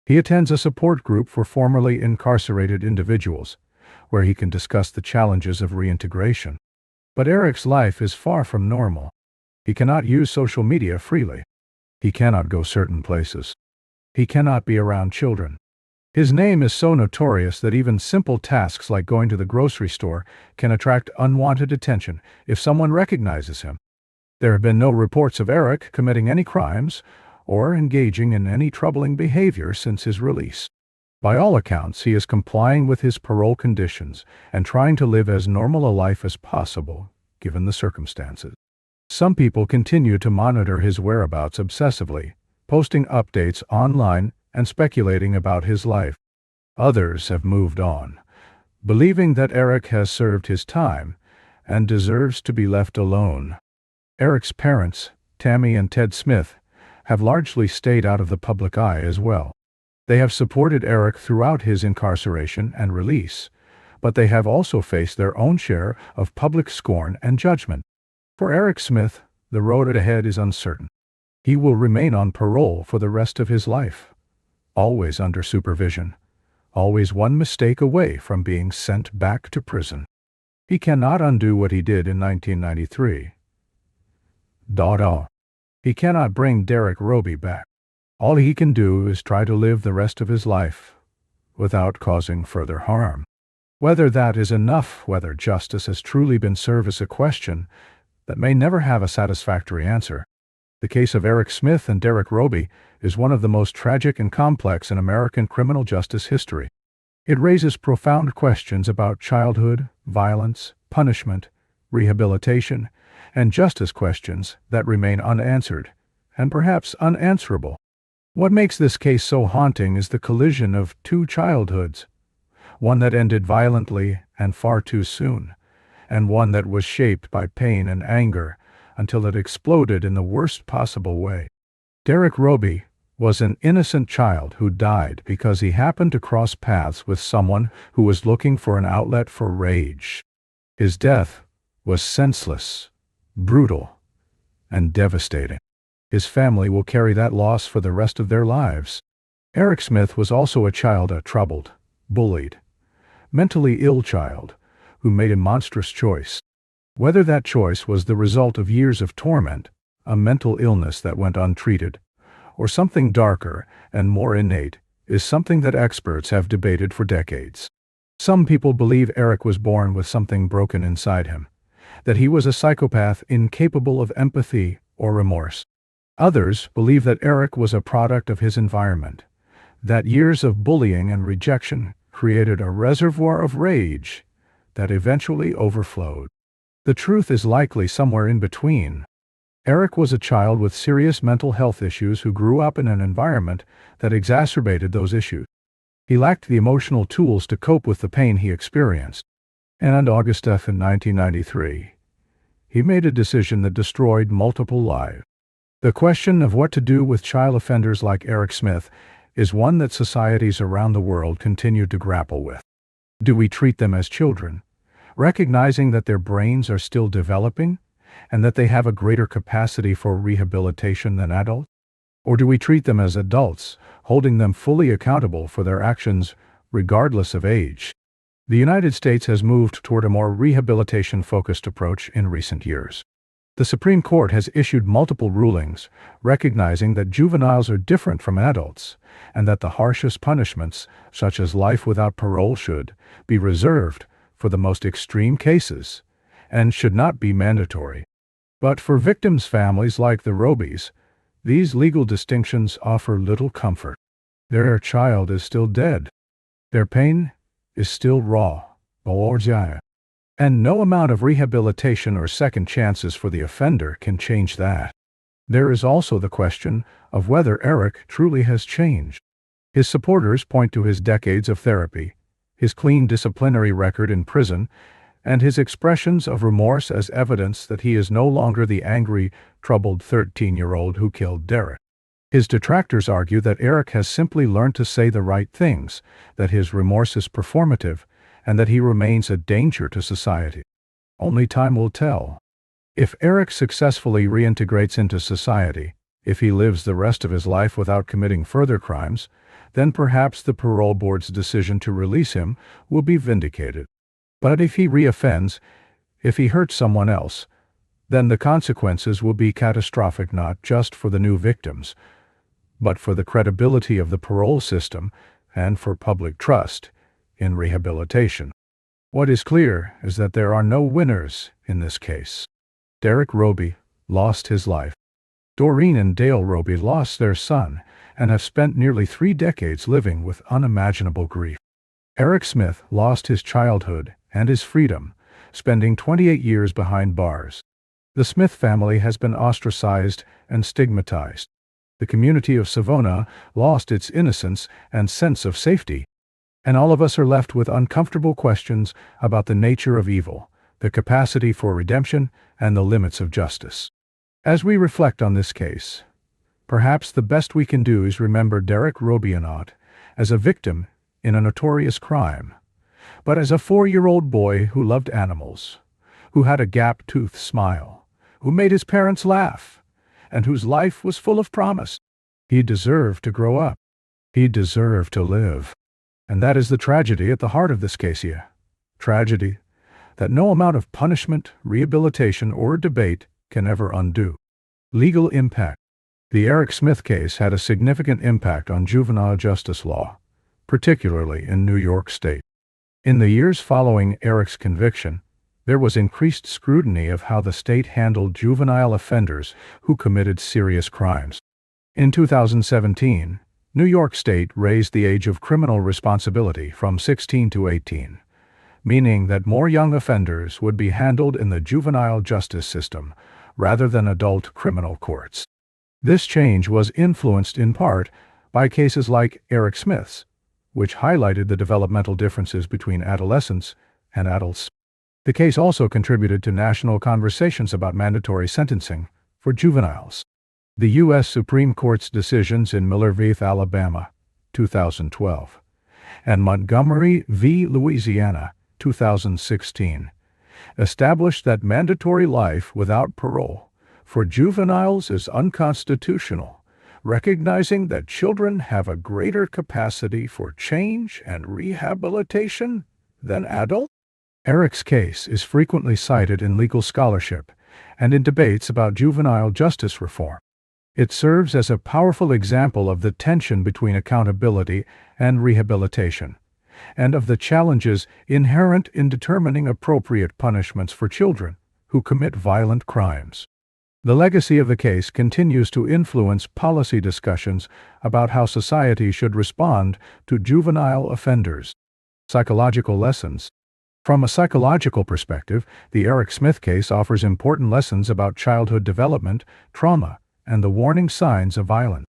He attends a support group for formerly incarcerated individuals, where he can discuss the challenges of reintegration. But Eric's life is far from normal. He cannot use social media freely. He cannot go certain places. He cannot be around children. His name is so notorious that even simple tasks like going to the grocery store can attract unwanted attention if someone recognizes him. There have been no reports of Eric committing any crimes or engaging in any troubling behavior since his release. By all accounts, he is complying with his parole conditions and trying to live as normal a life as possible, given the circumstances. Some people continue to monitor his whereabouts obsessively, posting updates online and speculating about his life. Others have moved on, believing that Eric has served his time and deserves to be left alone. Eric's parents, Tammy and Ted Smith, have largely stayed out of the public eye as well. They have supported Eric throughout his incarceration and release, but they have also faced their own share of public scorn and judgment. For Eric Smith, the road ahead is uncertain. He will remain on parole for the rest of his life, always under supervision, always one mistake away from being sent back to prison. He cannot undo what he did in 1993. He cannot bring Derrick Robie back. All he can do is try to live the rest of his life without causing further harm. Whether that is enough, whether justice has truly been served, is a question that may never have a satisfactory answer. The case of Eric Smith and Derrick Robie is one of the most tragic and complex in American criminal justice history. It raises profound questions about childhood, violence, punishment, rehabilitation, and justice, questions that remain unanswered and perhaps unanswerable. What makes this case so haunting is the collision of two childhoods, one that ended violently and far too soon, and one that was shaped by pain and anger until it exploded in the worst possible way. Derrick Robie was an innocent child who died because he happened to cross paths with someone who was looking for an outlet for rage. His death was senseless, brutal, and devastating. His family will carry that loss for the rest of their lives. Eric Smith was also a child, a troubled, bullied, mentally ill child who made a monstrous choice. Whether that choice was the result of years of torment, a mental illness that went untreated, or something darker and more innate, is something that experts have debated for decades. Some people believe Eric was born with something broken inside him, that he was a psychopath incapable of empathy or remorse. Others believe that Eric was a product of his environment, that years of bullying and rejection created a reservoir of rage that eventually overflowed. The truth is likely somewhere in between. Eric was a child with serious mental health issues who grew up in an environment that exacerbated those issues. He lacked the emotional tools to cope with the pain he experienced. And on August 5, 1993, he made a decision that destroyed multiple lives. The question of what to do with child offenders like Eric Smith is one that societies around the world continue to grapple with. Do we treat them as children, recognizing that their brains are still developing and that they have a greater capacity for rehabilitation than adults? Or do we treat them as adults, holding them fully accountable for their actions regardless of age? The United States has moved toward a more rehabilitation-focused approach in recent years. The Supreme Court has issued multiple rulings recognizing that juveniles are different from adults and that the harshest punishments, such as life without parole, should be reserved for the most extreme cases and should not be mandatory. But for victims' families like the Robies, these legal distinctions offer little comfort. Their child is still dead. Their pain is still raw, and no amount of rehabilitation or second chances for the offender can change that. There is also the question of whether Eric truly has changed. His supporters point to his decades of therapy, his clean disciplinary record in prison, and his expressions of remorse as evidence that he is no longer the angry, troubled 13-year-old who killed Derrick. His detractors argue that Eric has simply learned to say the right things, that his remorse is performative, and that he remains a danger to society. Only time will tell. If Eric successfully reintegrates into society, if he lives the rest of his life without committing further crimes, then perhaps the parole board's decision to release him will be vindicated. But if he reoffends, if he hurts someone else, then the consequences will be catastrophic not just for the new victims, but for the credibility of the parole system and for public trust in rehabilitation. What is clear is that there are no winners in this case. Derrick Robie lost his life. Doreen and Dale Robie lost their son and have spent nearly 3 decades living with unimaginable grief. Eric Smith lost his childhood and his freedom, spending 28 years behind bars. The Smith family has been ostracized and stigmatized. The community of Savona lost its innocence and sense of safety. And all of us are left with uncomfortable questions about the nature of evil, the capacity for redemption, and the limits of justice. As we reflect on this case, perhaps the best we can do is remember Derrick Robie not as a victim in a notorious crime, but as a 4-year-old boy who loved animals, who had a gap-toothed smile, who made his parents laugh, and whose life was full of promise. He deserved to grow up. He deserved to live. And that is the tragedy at the heart of this case here. Tragedy that no amount of punishment, rehabilitation, or debate can ever undo. Legal impact. The Eric Smith case had a significant impact on juvenile justice law, particularly in New York State. In the years following Eric's conviction, there was increased scrutiny of how the state handled juvenile offenders who committed serious crimes. In 2017, New York State raised the age of criminal responsibility from 16 to 18, meaning that more young offenders would be handled in the juvenile justice system rather than adult criminal courts. This change was influenced in part by cases like Eric Smith's, which highlighted the developmental differences between adolescents and adults. The case also contributed to national conversations about mandatory sentencing for juveniles. The U.S. Supreme Court's decisions in Miller v. Alabama, 2012, and Montgomery v. Louisiana, 2016, established that mandatory life without parole for juveniles is unconstitutional, recognizing that children have a greater capacity for change and rehabilitation than adults. Eric's case is frequently cited in legal scholarship and in debates about juvenile justice reform. It serves as a powerful example of the tension between accountability and rehabilitation, and of the challenges inherent in determining appropriate punishments for children who commit violent crimes. The legacy of the case continues to influence policy discussions about how society should respond to juvenile offenders. Psychological lessons. From a psychological perspective, the Eric Smith case offers important lessons about childhood development, trauma, and the warning signs of violence.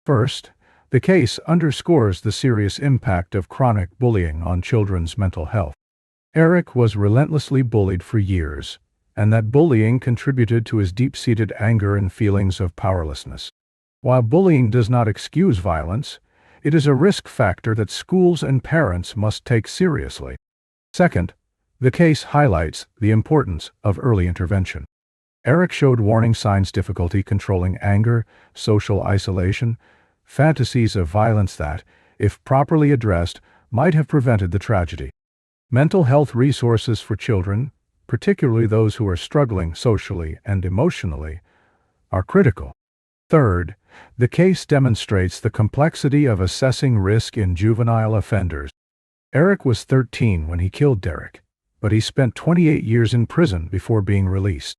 First, the case underscores the serious impact of chronic bullying on children's mental health. Eric was relentlessly bullied for years, and that bullying contributed to his deep-seated anger and feelings of powerlessness. While bullying does not excuse violence, it is a risk factor that schools and parents must take seriously. Second, the case highlights the importance of early intervention. Eric showed warning signs: difficulty controlling anger, social isolation, fantasies of violence that, if properly addressed, might have prevented the tragedy. Mental health resources for children, particularly those who are struggling socially and emotionally, are critical. Third, the case demonstrates the complexity of assessing risk in juvenile offenders. Eric was 13 when he killed Derrick, but he spent 28 years in prison before being released.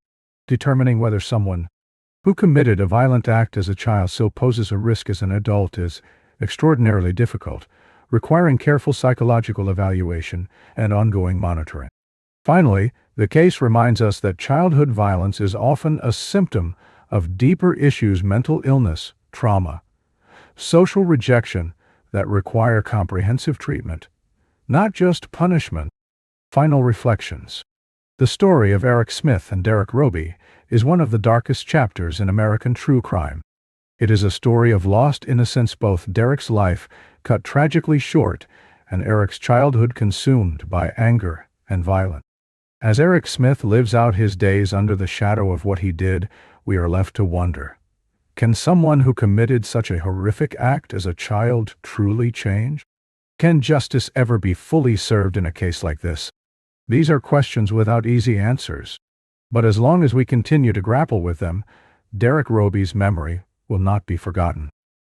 Determining whether someone who committed a violent act as a child still poses a risk as an adult is extraordinarily difficult, requiring careful psychological evaluation and ongoing monitoring. Finally, the case reminds us that childhood violence is often a symptom of deeper issues: mental illness, trauma, social rejection that require comprehensive treatment, not just punishment. Final reflections. The story of Eric Smith and Derrick Robie is one of the darkest chapters in American true crime. It is a story of lost innocence, both Derrick's life cut tragically short and Eric's childhood consumed by anger and violence. As Eric Smith lives out his days under the shadow of what he did, we are left to wonder, can someone who committed such a horrific act as a child truly change? Can justice ever be fully served in a case like this? These are questions without easy answers. But as long as we continue to grapple with them, Derrick Robie's memory will not be forgotten.